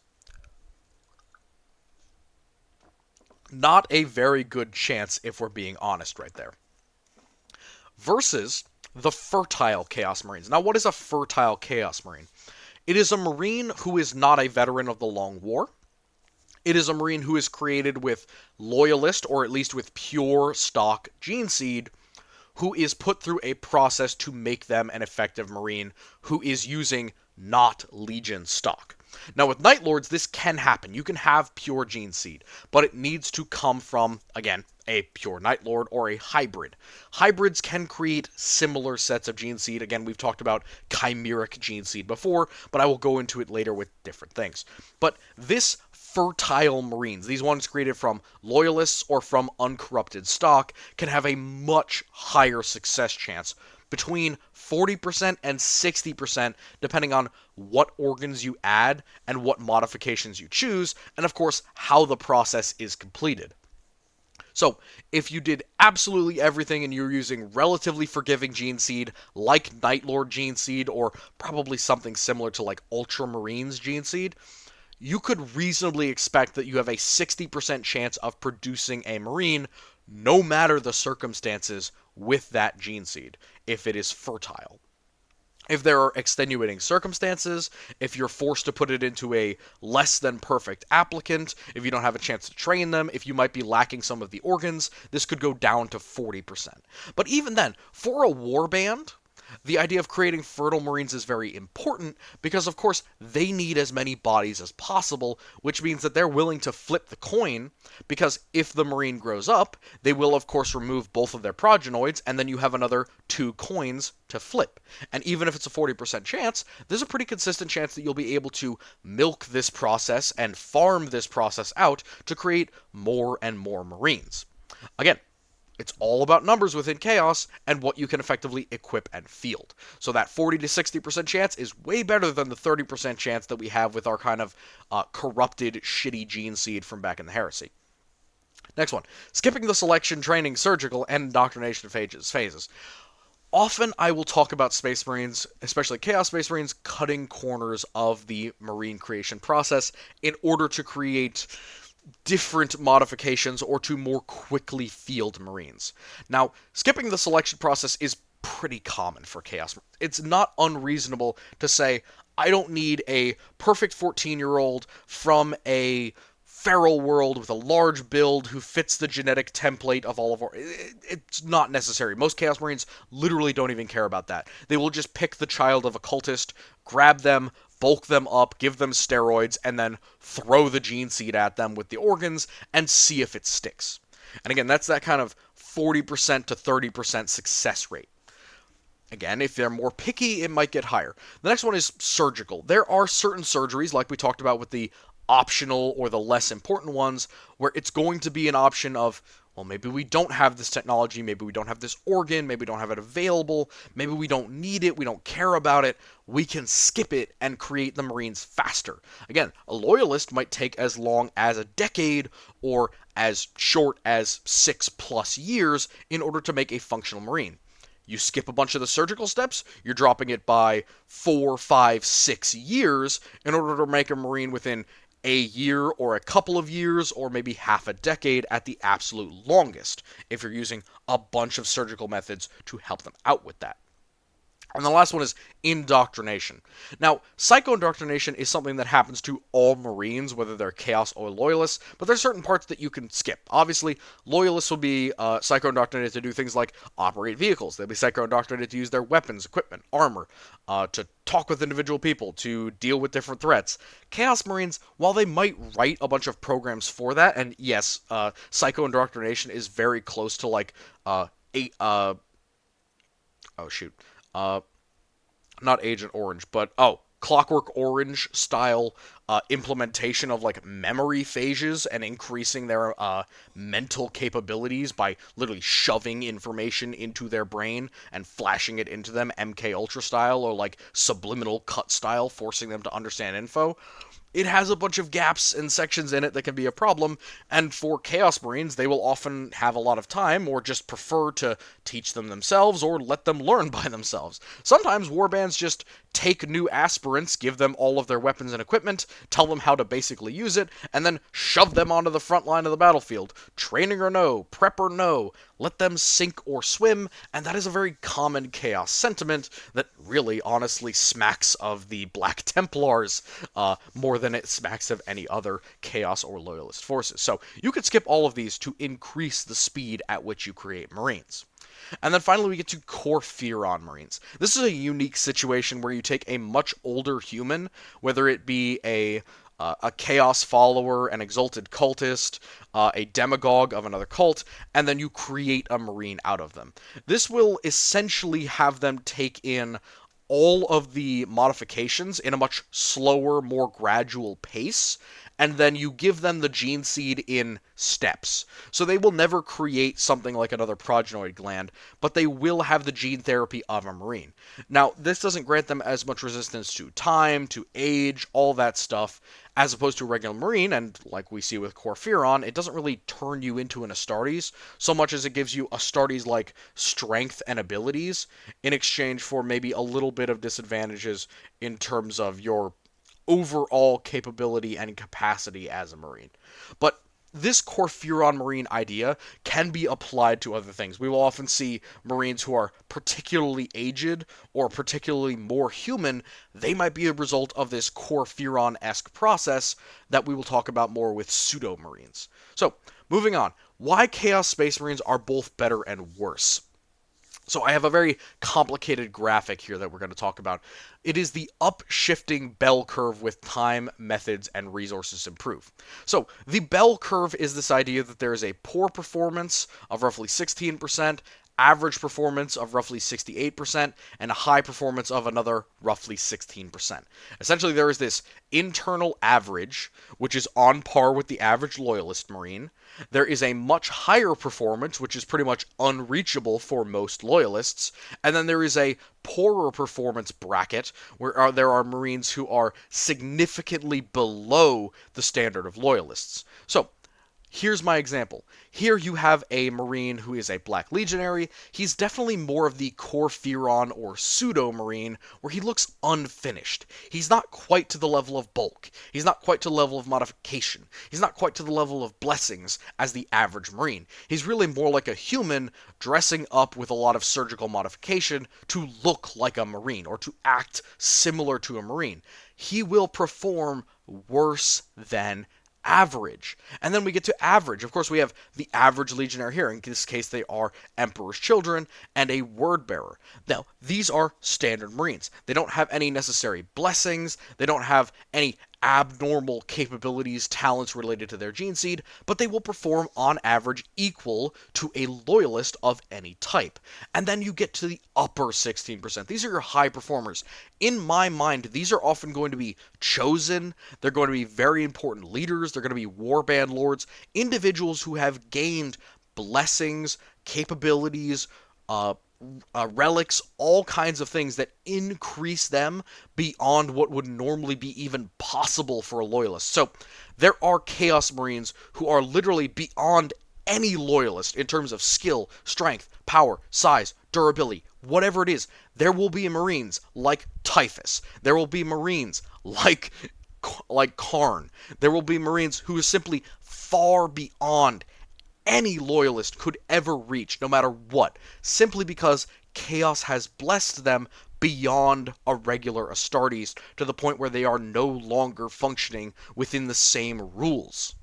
Not a very good chance if we're being honest right there. Versus the Fertile Chaos Marines. Now, what is a Fertile Chaos Marine? It is a Marine who is not a veteran of the Long War. It is a Marine who is created with Loyalist, or at least with pure stock gene seed, who is put through a process to make them an effective Marine who is using not Legion stock. Now, with Night Lords, this can happen. You can have pure gene seed, but it needs to come from, again, a pure Night Lord or a hybrid. Hybrids can create similar sets of gene seed. Again, we've talked about chimeric gene seed before, but I will go into it later with different things. But this Fertile Marines, these ones created from Loyalists or from uncorrupted stock, can have a much higher success chance, between 40% and 60%, depending on what organs you add and what modifications you choose, and of course, how the process is completed. So, if you did absolutely everything and you're using relatively forgiving gene seed, like Night Lord gene seed, or probably something similar to like Ultramarines gene seed, you could reasonably expect that you have a 60% chance of producing a Marine, no matter the circumstances, with that gene seed, if it is fertile. If there are extenuating circumstances, if you're forced to put it into a less than perfect applicant, if you don't have a chance to train them, if you might be lacking some of the organs, this could go down to 40%. But even then, for a warband, the idea of creating fertile Marines is very important because, of course, they need as many bodies as possible, which means that they're willing to flip the coin because if the Marine grows up, they will, of course, remove both of their progenoids, and then you have another 2 coins to flip. And even if it's a 40% chance, there's a pretty consistent chance that you'll be able to milk this process and farm this process out to create more and more Marines. Again, it's all about numbers within Chaos and what you can effectively equip and field. So that 40 to 60% chance is way better than the 30% chance that we have with our kind of corrupted, shitty gene seed from back in the Heresy. Next one. Skipping the selection, training, surgical, and indoctrination phases. Often I will talk about Space Marines, especially Chaos Space Marines, cutting corners of the Marine creation process in order to create different modifications or to more quickly field Marines. Now, skipping the selection process is pretty common for Chaos Marines. It's not unreasonable to say, I don't need a perfect 14-year-old from a feral world with a large build who fits the genetic template of all of our... It's not necessary. Most Chaos Marines literally don't even care about that. They will just pick the child of a cultist, grab them, bulk them up, give them steroids, and then throw the gene seed at them with the organs and see if it sticks. And again, that's that kind of 40% to 30% success rate. Again, if they're more picky, it might get higher. The next one is surgical. There are certain surgeries, like we talked about with the optional or the less important ones, where it's going to be an option of, well, maybe we don't have this technology, maybe we don't have this organ, maybe we don't have it available, maybe we don't need it, we don't care about it, we can skip it and create the Marines faster. Again, a loyalist might take as long as a decade or as short as 6+ years in order to make a functional Marine. You skip a bunch of the surgical steps, you're dropping it by 4, 5, 6 years in order to make a Marine within a year or a couple of years or maybe half a decade at the absolute longest if you're using a bunch of surgical methods to help them out with that. And the last one is indoctrination. Now, psycho-indoctrination is something that happens to all Marines, whether they're Chaos or Loyalists, but there's certain parts that you can skip. Obviously, Loyalists will be psycho-indoctrinated to do things like operate vehicles. They'll be psycho-indoctrinated to use their weapons, equipment, armor, to talk with individual people, to deal with different threats. Chaos Marines, while they might write a bunch of programs for that, and yes, psycho-indoctrination is very close to like not Agent Orange, but, Clockwork Orange style implementation of, like, memory phages and increasing their mental capabilities by literally shoving information into their brain and flashing it into them, MK Ultra style, or, like, subliminal cut style, forcing them to understand info. It has a bunch of gaps and sections in it that can be a problem, and for Chaos Marines, they will often have a lot of time or just prefer to teach them themselves or let them learn by themselves. Sometimes warbands just take new aspirants, give them all of their weapons and equipment, tell them how to basically use it, and then shove them onto the front line of the battlefield. Training or no, prep or no, let them sink or swim, and that is a very common Chaos sentiment that really honestly smacks of the Black Templars more than it smacks of any other Chaos or Loyalist forces. So you could skip all of these to increase the speed at which you create Marines. And then finally we get to Core Furon Marines. This is a unique situation where you take a much older human, whether it be a Chaos follower, an exalted cultist, a demagogue of another cult, and then you create a Marine out of them. This will essentially have them take in all of the modifications in a much slower, more gradual pace, and then you give them the gene seed in steps. So they will never create something like another progenoid gland, but they will have the gene therapy of a Marine. Now, this doesn't grant them as much resistance to time, to age, all that stuff, as opposed to a regular Marine, and like we see with Core Furon, it doesn't really turn you into an Astartes, so much as it gives you Astartes-like strength and abilities, in exchange for maybe a little bit of disadvantages in terms of your overall capability and capacity as a Marine. But this Corfuron Marine idea can be applied to other things. We will often see Marines who are particularly aged or particularly more human. They might be a result of this Corfuron-esque process that we will talk about more with pseudo-Marines. So, moving on. Why Chaos Space Marines are both better and worse. So I have a very complicated graphic here that we're going to talk about. It is the upshifting bell curve with time, methods, and resources improve. So the bell curve is this idea that there is a poor performance of roughly 16%, average performance of roughly 68%, and a high performance of another roughly 16%. Essentially, there is this internal average, which is on par with the average Loyalist Marine. There is a much higher performance, which is pretty much unreachable for most Loyalists. And then there is a poorer performance bracket, where there are Marines who are significantly below the standard of Loyalists. So, here's my example. Here you have a Marine who is a Black Legionary. He's definitely more of the Corfuron or pseudo-Marine, where he looks unfinished. He's not quite to the level of bulk. He's not quite to the level of modification. He's not quite to the level of blessings as the average Marine. He's really more like a human dressing up with a lot of surgical modification to look like a Marine, or to act similar to a Marine. He will perform worse than average. And then we get to average. Of course, we have the average legionnaire here. In this case, they are Emperor's Children and a Word Bearer. Now, these are standard Marines. They don't have any necessary blessings. They don't have any abnormal capabilities, talents related to their gene seed, but they will perform on average equal to a Loyalist of any type. And then you get to the upper 16%. These are your high performers. In my mind, these are often going to be chosen. They're going to be very important leaders. They're going to be warband lords, individuals who have gained blessings, capabilities, relics, all kinds of things that increase them beyond what would normally be even possible for a Loyalist. So there are Chaos Marines who are literally beyond any Loyalist in terms of skill, strength, power, size, durability, whatever it is. There will be Marines like Typhus. There will be Marines like Karn. There will be Marines who are simply far beyond any Loyalist could ever reach, no matter what, simply because Chaos has blessed them beyond a regular Astartes, to the point where they are no longer functioning within the same rules.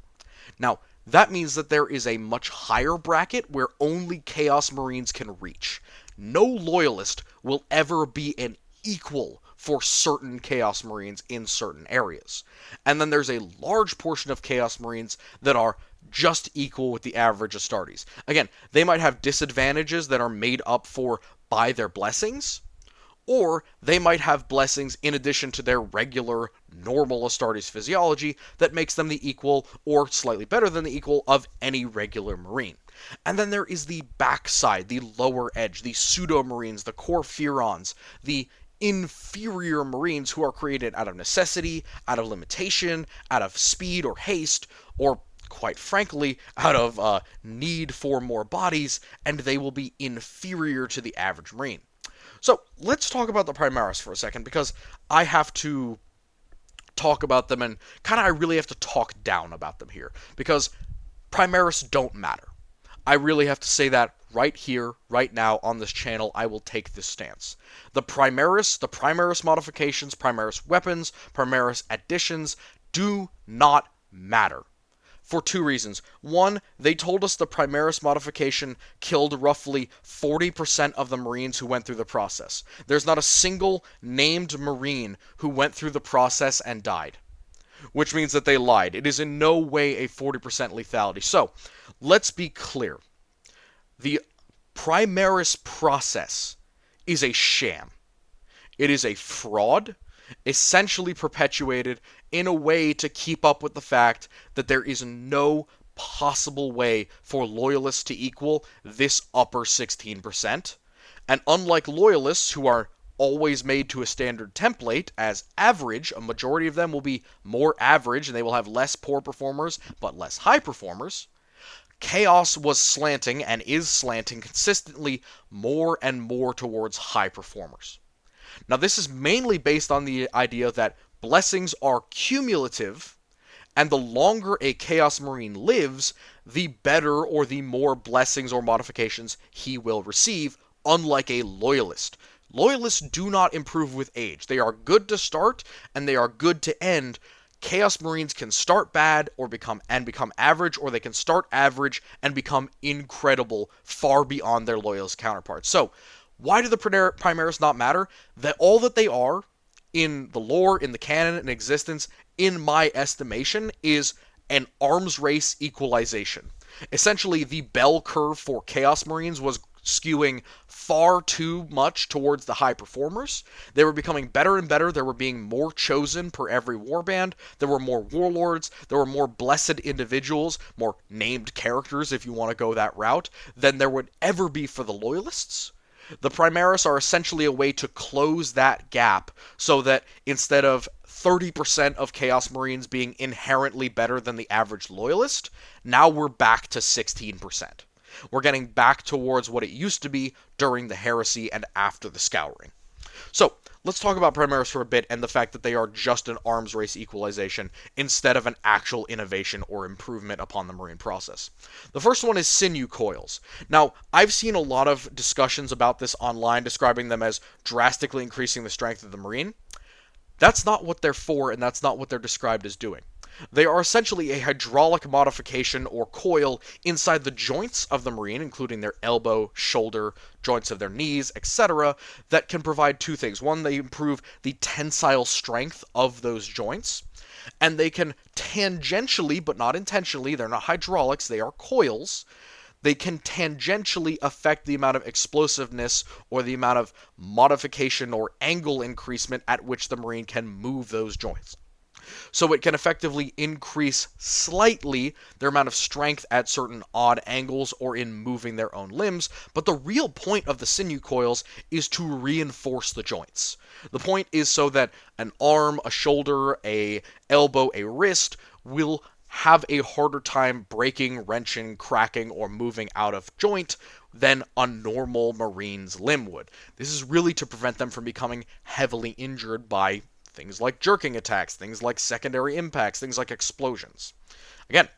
Now, that means that there is a much higher bracket where only Chaos Marines can reach. No Loyalist will ever be an equal for certain Chaos Marines in certain areas. And then there's a large portion of Chaos Marines that are just equal with the average Astartes. Again, they might have disadvantages that are made up for by their blessings, or they might have blessings in addition to their regular, normal Astartes physiology that makes them the equal, or slightly better than the equal, of any regular Marine. And then there is the backside, the lower edge, the pseudo-Marines, the Corfurons, the inferior Marines who are created out of necessity, out of limitation, out of speed or haste, or quite frankly, out of need for more bodies, and they will be inferior to the average Marine. So, let's talk about the Primaris for a second, because I have to talk about them, and I really have to talk down about them here, because Primaris don't matter. I really have to say that right here, right now, on this channel. I will take this stance. The Primaris modifications, Primaris weapons, Primaris additions do not matter. For two reasons. One, they told us the Primaris modification killed roughly 40% of the Marines who went through the process. There's not a single named Marine who went through the process and died, which means that they lied. It is in no way a 40% lethality. So, let's be clear. The Primaris process is a sham. It is a fraud, essentially perpetuated in a way to keep up with the fact that there is no possible way for Loyalists to equal this upper 16%. And unlike Loyalists, who are always made to a standard template as average, a majority of them will be more average, and they will have less poor performers, but less high performers. Chaos was slanting, and is slanting consistently more and more towards high performers. Now, this is mainly based on the idea that blessings are cumulative, And the longer a Chaos Marine lives, the better or the more blessings or modifications he will receive, unlike a Loyalist. Loyalists do not improve with age. They are good to start, and they are good to end. Chaos Marines can start bad or become average, or they can start average and become incredible far beyond their Loyalist counterparts. So, why do the Primaris not matter? That all that they are in the lore, in the canon, in existence, in my estimation, is an arms race equalization. Essentially, the bell curve for Chaos Marines was skewing far too much towards the high performers. They were becoming better and better. There were being more chosen per every warband. There were more warlords. There were more blessed individuals, more named characters, if you want to go that route, than there would ever be for the Loyalists. The Primaris are essentially a way to close that gap so that instead of 30% of Chaos Marines being inherently better than the average Loyalist, now we're back to 16%. We're getting back towards what it used to be during the Heresy and after the Scouring. So, let's talk about Primaris for a bit and the fact that they are just an arms race equalization instead of an actual innovation or improvement upon the Marine process. The first one is sinew coils. Now, I've seen a lot of discussions about this online describing them as drastically increasing the strength of the Marine. That's not what they're for, and that's not what they're described as doing. They are essentially a hydraulic modification or coil inside the joints of the Marine, including their elbow, shoulder, joints of their knees, etc., that can provide two things. One, they improve the tensile strength of those joints, and they can tangentially, but not intentionally, they're not hydraulics, they are coils, they can tangentially affect the amount of explosiveness or the amount of modification or angle increasement at which the Marine can move those joints. So it can effectively increase slightly their amount of strength at certain odd angles or in moving their own limbs, but the real point of the sinew coils is to reinforce the joints. The point is so that an arm, a shoulder, a elbow, a wrist will have a harder time breaking, wrenching, cracking, or moving out of joint than a normal Marine's limb would. This is really to prevent them from becoming heavily injured by things like jerking attacks, things like secondary impacts, things like explosions. Again,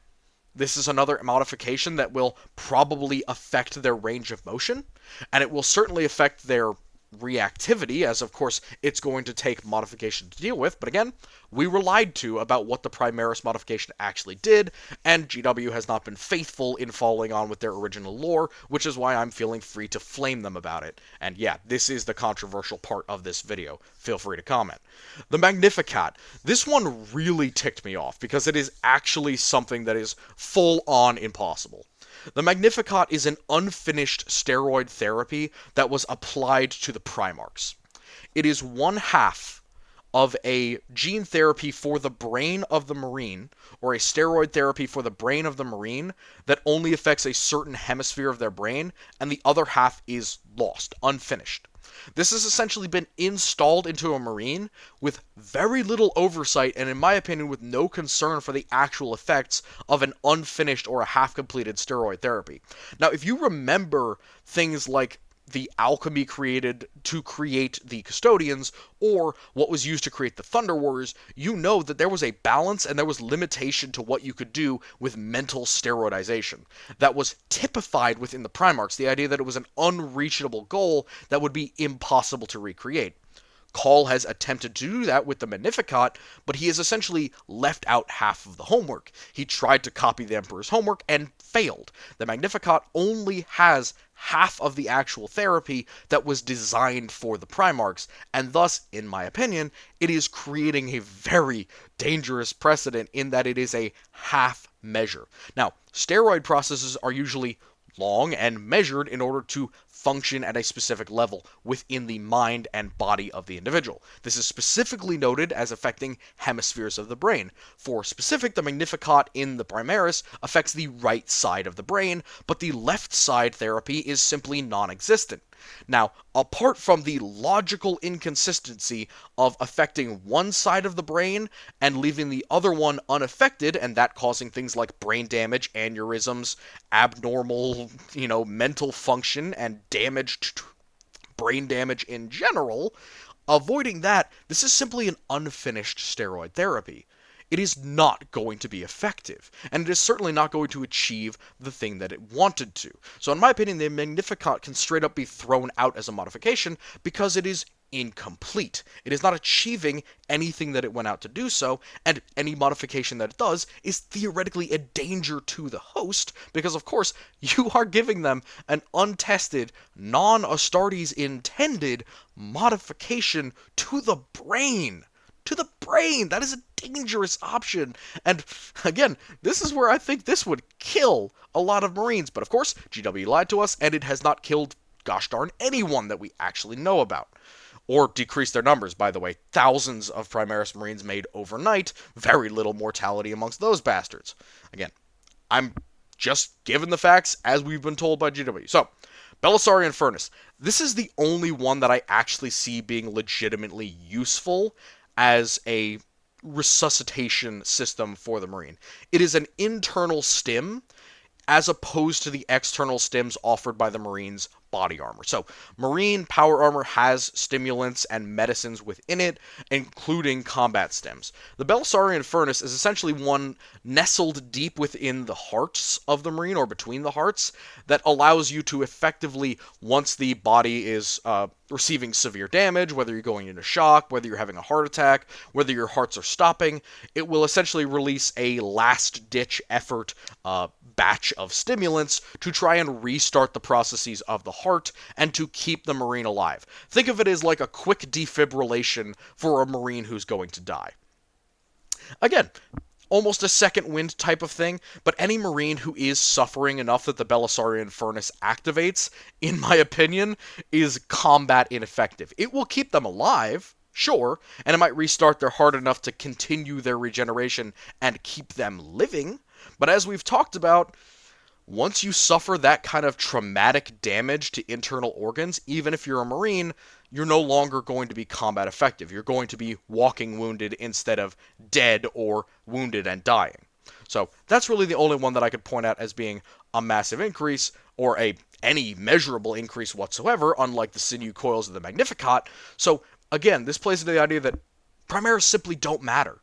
this is another modification that will probably affect their range of motion, and it will certainly affect their reactivity, as of course it's going to take modification to deal with, but again, we were lied to about what the Primaris modification actually did, and GW has not been faithful in following on with their original lore, which is why I'm feeling free to flame them about it. And yeah, this is the controversial part of this video. Feel free to comment. The Magnificat. This one really ticked me off, because it is actually something that is full-on impossible. The Magnificat is an unfinished steroid therapy that was applied to the Primarchs. It is one half of a gene therapy for the brain of the Marine, or a steroid therapy for the brain of the Marine, that only affects a certain hemisphere of their brain, and the other half is lost, unfinished. This has essentially been installed into a Marine with very little oversight and, in my opinion, with no concern for the actual effects of an unfinished or a half-completed steroid therapy. Now, if you remember things like the alchemy created to create the Custodians, or what was used to create the Thunder Warriors, you know that there was a balance and there was limitation to what you could do with mental steroidization. That was typified within the Primarchs, the idea that it was an unreachable goal that would be impossible to recreate. Call has attempted to do that with the Magnificat, but he has essentially left out half of the homework. He tried to copy the Emperor's homework and failed. The Magnificat only has half of the actual therapy that was designed for the Primarchs, and thus, in my opinion, it is creating a very dangerous precedent in that it is a half measure. Now, steroid processes are usually long and measured in order to function at a specific level within the mind and body of the individual. This is specifically noted as affecting hemispheres of the brain. For specific, the Magnificat in the Primaris affects the right side of the brain, but the left side therapy is simply non-existent. Now, apart from the logical inconsistency of affecting one side of the brain and leaving the other one unaffected, and that causing things like brain damage, aneurysms, abnormal, mental function, and damaged brain damage in general, avoiding that, this is simply an unfinished steroid therapy. it is not going to be effective. And it is certainly not going to achieve the thing that it wanted to. So in my opinion, the Magnificat can straight up be thrown out as a modification because it is incomplete. It is not achieving anything that it went out to do so, and any modification that it does is theoretically a danger to the host, because of course you are giving them an untested, non-Astartes intended modification to the brain. To the brain! That is a dangerous option. And again, this is where I think this would kill a lot of Marines. But of course, GW lied to us, and it has not killed gosh darn anyone that we actually know about. Or decrease their numbers, by the way. Thousands of Primaris Marines made overnight, very little mortality amongst those bastards. Again, I'm just given the facts as we've been told by GW. So, Belisarian Furnace. This is the only one that I actually see being legitimately useful as a resuscitation system for the Marine. It is an internal stim as opposed to the external stims offered by the Marine's body armor. So, Marine power armor has stimulants and medicines within it, including combat stims. The Belisarian Furnace is essentially one nestled deep within the hearts of the Marine, or between the hearts, that allows you to effectively, once the body is receiving severe damage, whether you're going into shock, whether you're having a heart attack, whether your hearts are stopping, it will essentially release a last-ditch effort batch of stimulants to try and restart the processes of the heart and to keep the Marine alive. Think of it as like a quick defibrillation for a Marine who's going to die. Again, almost a second wind type of thing, but any Marine who is suffering enough that the Belisarian Furnace activates, in my opinion, is combat ineffective. It will keep them alive, sure, and it might restart their heart enough to continue their regeneration and keep them living, but as we've talked about, once you suffer that kind of traumatic damage to internal organs, even if you're a Marine, you're no longer going to be combat effective. You're going to be walking wounded instead of dead or wounded and dying. So that's really the only one that I could point out as being a massive increase, or any measurable increase whatsoever, unlike the sinew coils of the Magnificat. So again, this plays into the idea that Primaris simply don't matter.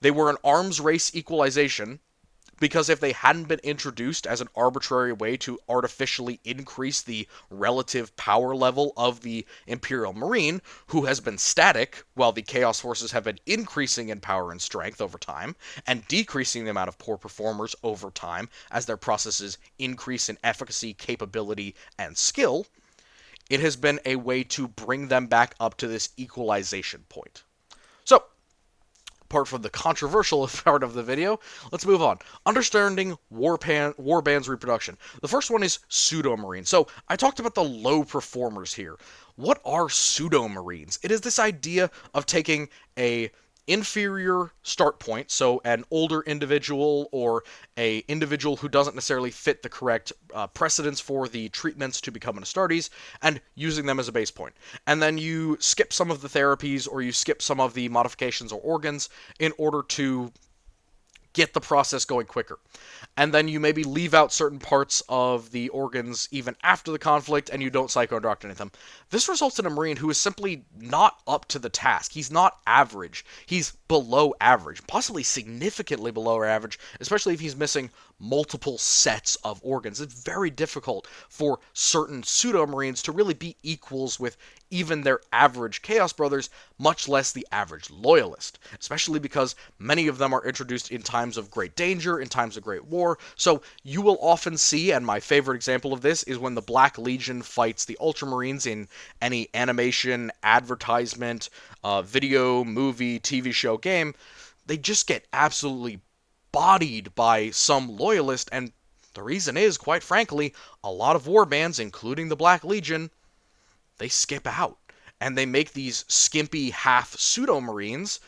They were an arms race equalization, because if they hadn't been introduced as an arbitrary way to artificially increase the relative power level of the Imperial Marine, who has been static while the Chaos Forces have been increasing in power and strength over time, and decreasing the amount of poor performers over time as their processes increase in efficacy, capability, and skill, it has been a way to bring them back up to this equalization point. So, apart from the controversial part of the video, let's move on. Understanding Warband's reproduction. The first one is Pseudo-Marine. So, I talked about the low performers here. What are Pseudo-Marines? It is this idea of taking a inferior start point, so an older individual or a individual who doesn't necessarily fit the correct precedence for the treatments to become an Astartes, and using them as a base point. And then you skip some of the therapies, or you skip some of the modifications or organs in order to get the process going quicker. And then you maybe leave out certain parts of the organs even after the conflict, and you don't psycho-indoctrinate them. This results in a Marine who is simply not up to the task. He's not average. He's below average, possibly significantly below average, especially if he's missing multiple sets of organs. It's very difficult for certain pseudo-Marines to really be equals with even their average Chaos Brothers, much less the average Loyalist, especially because many of them are introduced in times of great danger, in times of great war. So you will often see, and my favorite example of this is when the Black Legion fights the Ultramarines in any animation, advertisement, video, movie, TV show, game, they just get absolutely bodied by some Loyalist, and the reason is, quite frankly, a lot of warbands, including the Black Legion, they skip out, and they make these skimpy half pseudo-Marines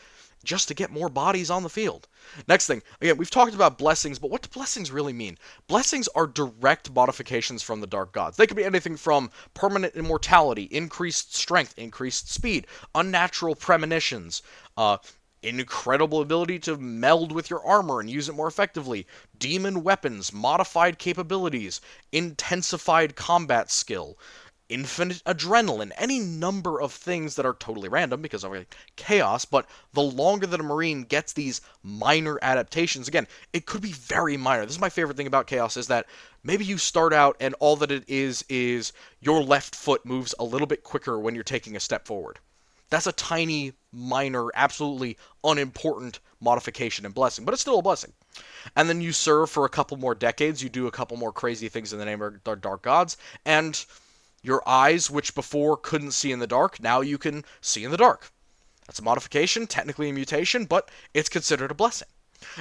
just to get more bodies on the field. Next thing, again, we've talked about blessings, but what do blessings really mean? Blessings are direct modifications from the Dark Gods. They could be anything from permanent immortality, increased strength, increased speed, unnatural premonitions, incredible ability to meld with your armor and use it more effectively, demon weapons, modified capabilities, intensified combat skill, infinite adrenaline, any number of things that are totally random because of chaos, but the longer that a Marine gets these minor adaptations, again, it could be very minor. This is my favorite thing about chaos, is that maybe you start out and all that it is your left foot moves a little bit quicker when you're taking a step forward. That's a tiny, minor, absolutely unimportant modification and blessing, but it's still a blessing. And then you serve for a couple more decades, you do a couple more crazy things in the name of the dark gods, and your eyes, which before couldn't see in the dark, now you can see in the dark. That's a modification, technically a mutation, but it's considered a blessing.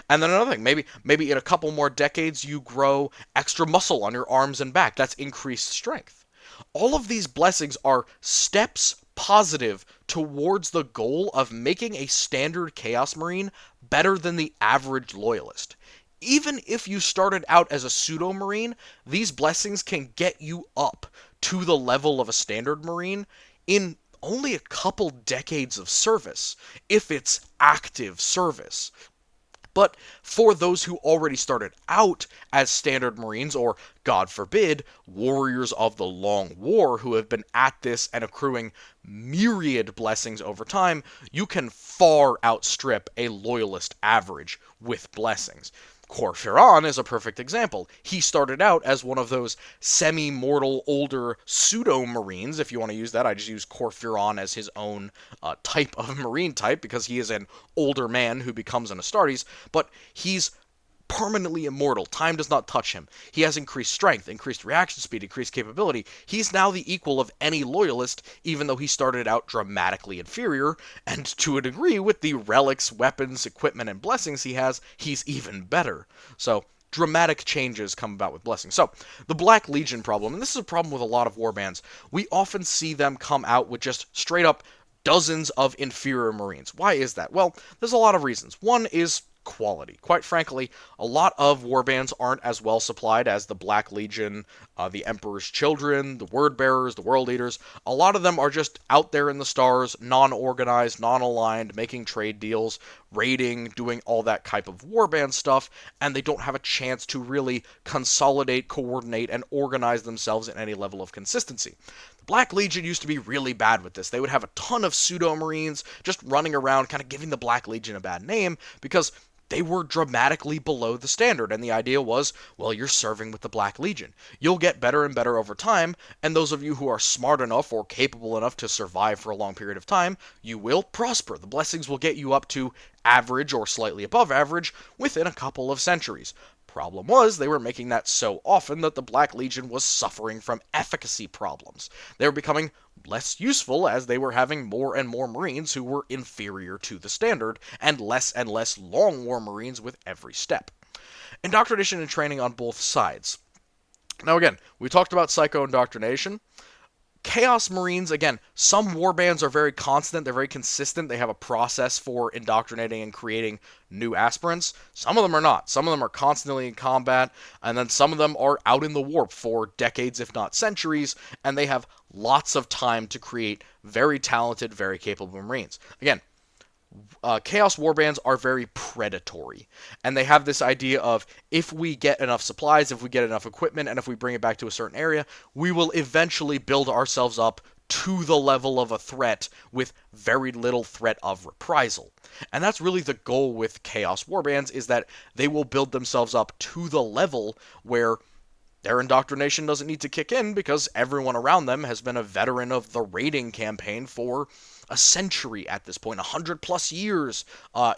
And then another thing, maybe in a couple more decades you grow extra muscle on your arms and back. That's increased strength. All of these blessings are steps positive towards the goal of making a standard Chaos Marine better than the average Loyalist. Even if you started out as a pseudo Marine, these blessings can get you up to the level of a standard Marine in only a couple decades of service, if it's active service. But for those who already started out as standard Marines, or, God forbid, warriors of the Long War who have been at this and accruing myriad blessings over time, you can far outstrip a Loyalist average with blessings. Corfiran is a perfect example. He started out as one of those semi-mortal older pseudo-marines, if you want to use that. I just use Corfiran as his own type of marine type because he is an older man who becomes an Astartes, but he's permanently immortal. Time does not touch him. He has increased strength, increased reaction speed, increased capability. He's now the equal of any Loyalist, even though he started out dramatically inferior, and to a degree, with the relics, weapons, equipment, and blessings he has, he's even better. So, dramatic changes come about with blessings. So, the Black Legion problem, and this is a problem with a lot of warbands, we often see them come out with just straight up dozens of inferior Marines. Why is that? Well, there's a lot of reasons. One is quality. Quite frankly, a lot of warbands aren't as well supplied as the Black Legion, the Emperor's Children, the Word Bearers, the World Eaters. A lot of them are just out there in the stars, non-organized, non-aligned, making trade deals, raiding, doing all that type of warband stuff, and they don't have a chance to really consolidate, coordinate, and organize themselves in any level of consistency. Black Legion used to be really bad with this. They would have a ton of pseudo-marines just running around, kind of giving the Black Legion a bad name, because they were dramatically below the standard, and the idea was, well, you're serving with the Black Legion. You'll get better and better over time, and those of you who are smart enough or capable enough to survive for a long period of time, you will prosper. The blessings will get you up to average or slightly above average within a couple of centuries. Problem was, they were making that so often that the Black Legion was suffering from efficacy problems. They were becoming less useful as they were having more and more Marines who were inferior to the standard, and less Long War Marines with every step. Indoctrination and training on both sides. Now again, we talked about psycho-indoctrination. Chaos Marines, again, some warbands are very constant, they're very consistent, they have a process for indoctrinating and creating new aspirants. Some of them are not. Some of them are constantly in combat, and then some of them are out in the warp for decades, if not centuries, and they have lots of time to create very talented, very capable Marines. Again, Chaos warbands are very predatory, and they have this idea of, if we get enough supplies, if we get enough equipment, and if we bring it back to a certain area, we will eventually build ourselves up to the level of a threat with very little threat of reprisal. And that's really the goal with Chaos warbands, is that they will build themselves up to the level where their indoctrination doesn't need to kick in because everyone around them has been a veteran of the raiding campaign for a century at this point, 100 plus years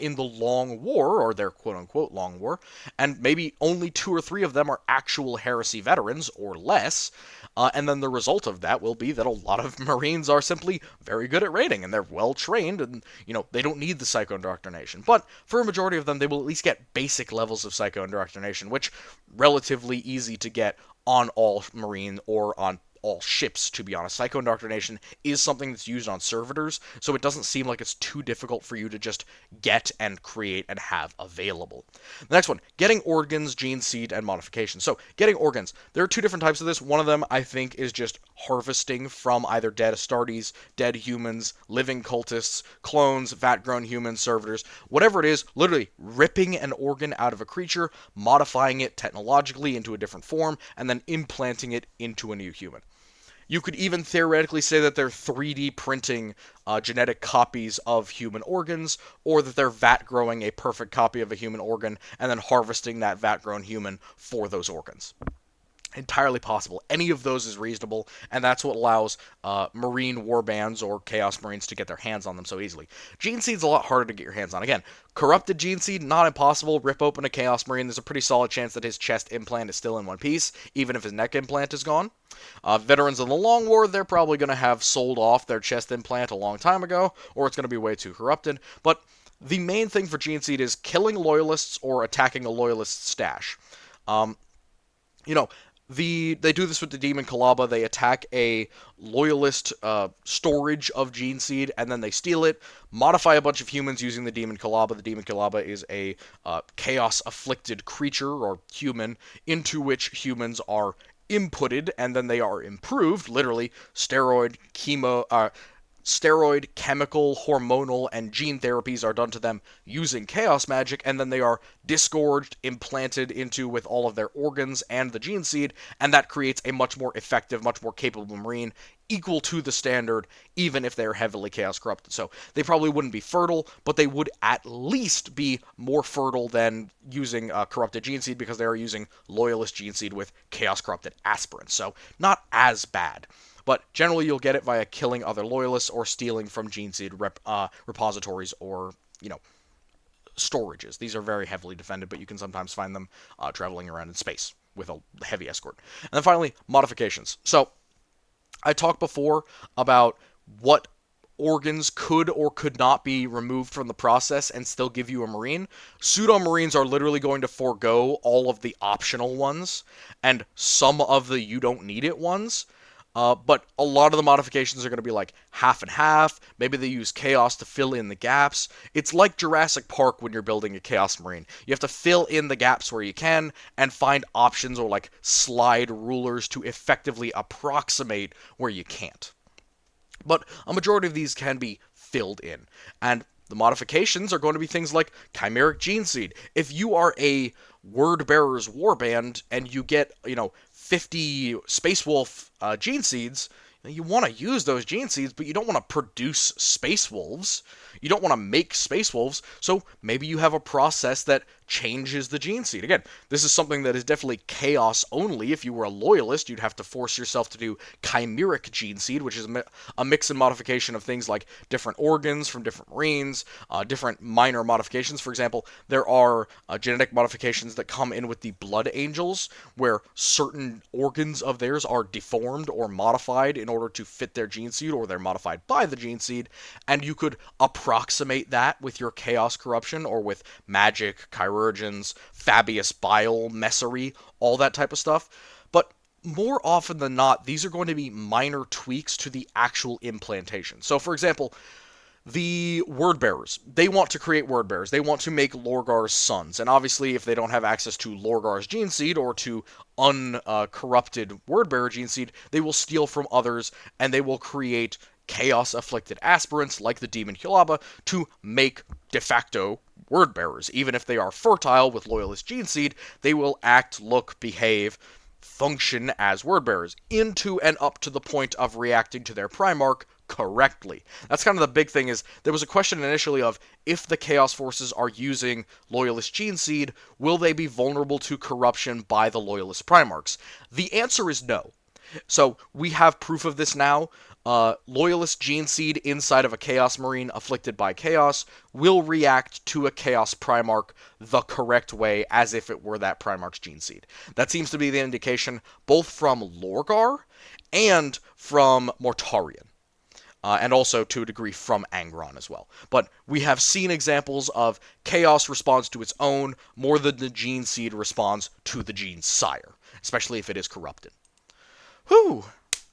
in the Long War, or their quote-unquote Long War, and maybe only 2 or 3 of them are actual heresy veterans, or less, and then the result of that will be that a lot of Marines are simply very good at raiding, and they're well-trained, and, they don't need the psycho-indoctrination. But for a majority of them, they will at least get basic levels of psycho-indoctrination, which relatively easy to get on all Marine or on all ships, to be honest. Psycho-indoctrination is something that's used on servitors, so it doesn't seem like it's too difficult for you to just get and create and have available. The next one, getting organs, gene seed, and modification. So, getting organs. There are 2 different types of this. One of them, I think, is just harvesting from either dead Astartes, dead humans, living cultists, clones, vat-grown humans, servitors, whatever it is, literally ripping an organ out of a creature, modifying it technologically into a different form, and then implanting it into a new human. You could even theoretically say that they're 3D printing genetic copies of human organs, or that they're vat growing a perfect copy of a human organ and then harvesting that vat grown human for those organs. Entirely possible. Any of those is reasonable, and that's what allows Marine warbands or Chaos Marines to get their hands on them so easily. Gene Seed's a lot harder to get your hands on. Again, corrupted Gene Seed, not impossible. Rip open a Chaos Marine, there's a pretty solid chance that his chest implant is still in one piece, even if his neck implant is gone. Veterans of the Long War, they're probably going to have sold off their chest implant a long time ago, or it's going to be way too corrupted. But the main thing for Gene Seed is killing loyalists or attacking a loyalist stash. You know, they do this with the Demon Kalaba. They attack a loyalist storage of Gene Seed, and then they steal it, modify a bunch of humans using the Demon Kalaba. The Demon Kalaba is a chaos-afflicted creature, or human, into which humans are inputted, and then they are improved, literally, steroid, chemical, hormonal, and gene therapies are done to them using chaos magic, and then they are disgorged, implanted into with all of their organs and the Gene Seed, and that creates a much more effective, much more capable Marine, equal to the standard, even if they're heavily chaos corrupted. So they probably wouldn't be fertile, but they would at least be more fertile than using corrupted Gene Seed, because they are using loyalist Gene Seed with chaos corrupted aspirants. So not as bad. But generally, you'll get it via killing other loyalists or stealing from Gene Seed repositories or, storages. These are very heavily defended, but you can sometimes find them traveling around in space with a heavy escort. And then finally, modifications. So, I talked before about what organs could or could not be removed from the process and still give you a Marine. Pseudo-Marines are literally going to forego all of the optional ones and some of the you don't need it ones. But a lot of the modifications are going to be like half and half. Maybe they use Chaos to fill in the gaps. It's like Jurassic Park when you're building a Chaos Marine. You have to fill in the gaps where you can and find options or like slide rulers to effectively approximate where you can't. But a majority of these can be filled in. And the modifications are going to be things like Chimeric Gene Seed. If you are a Word Bearer's Warband and you get, 50 Space Wolf Gene Seeds, you want to use those Gene Seeds, but you don't want to produce Space Wolves. You don't want to make Space Wolves, so maybe you have a process that changes the Gene Seed. Again, this is something that is definitely chaos only. If you were a loyalist, you'd have to force yourself to do Chimeric Gene Seed, which is a mix and modification of things like different organs from different Marines, different minor modifications. For example, there are genetic modifications that come in with the Blood Angels, where certain organs of theirs are deformed or modified in order to fit their Gene Seed, or they're modified by the Gene Seed, and you could approximate that with your Chaos Corruption or with Magic, Chirurgeons, Fabius Bile, Messery, all that type of stuff. But more often than not, these are going to be minor tweaks to the actual implantation. So, for example, the Word Bearers, they want to create Word Bearers. They want to make Lorgar's sons. And obviously, if they don't have access to Lorgar's Gene Seed or to uncorrupted Word Bearer Gene Seed, they will steal from others and they will create chaos-afflicted aspirants like the Demon Kulaba to make de facto Word Bearers. Even if they are fertile with Loyalist Gene Seed, they will act, look, behave, function as Word Bearers into and up to the point of reacting to their Primarch correctly. That's kind of the big thing. Is there was a question initially of, if the Chaos Forces are using Loyalist Gene Seed, will they be vulnerable to corruption by the Loyalist Primarchs? The answer is no. So we have proof of this now. Loyalist Gene Seed inside of a Chaos Marine afflicted by Chaos will react to a Chaos Primarch the correct way, as if it were that Primarch's Gene Seed. That seems to be the indication both from Lorgar and from Mortarion. And also, to a degree, from Angron as well. But we have seen examples of Chaos responds to its own more than the Gene Seed responds to the Gene Sire, especially if it is corrupted. Whew!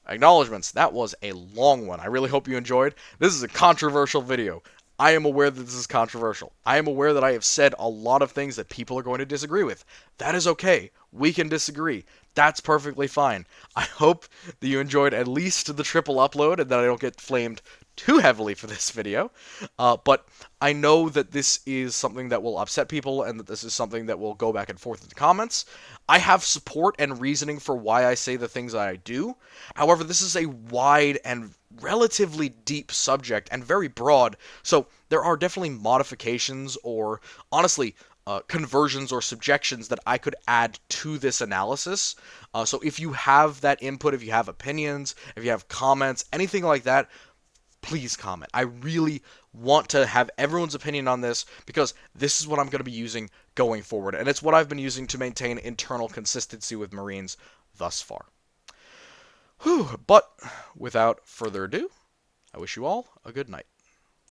Acknowledgements. That was a long one. I really hope you enjoyed. This is a controversial video. I am aware that this is controversial. I am aware that I have said a lot of things that people are going to disagree with. That is okay. We can disagree. That's perfectly fine. I hope that you enjoyed at least the triple upload and that I don't get flamed too heavily for this video, but I know that this is something that will upset people and that this is something that will go back and forth in the comments. I have support and reasoning for why I say the things that I do. However, this is a wide and relatively deep subject and very broad, so there are definitely modifications or, honestly, conversions or subjections that I could add to this analysis. So if you have that input, if you have opinions, if you have comments, anything like that, please comment. I really want to have everyone's opinion on this because this is what I'm going to be using going forward, and it's what I've been using to maintain internal consistency with Marines thus far. Whew, but without further ado, I wish you all a good night.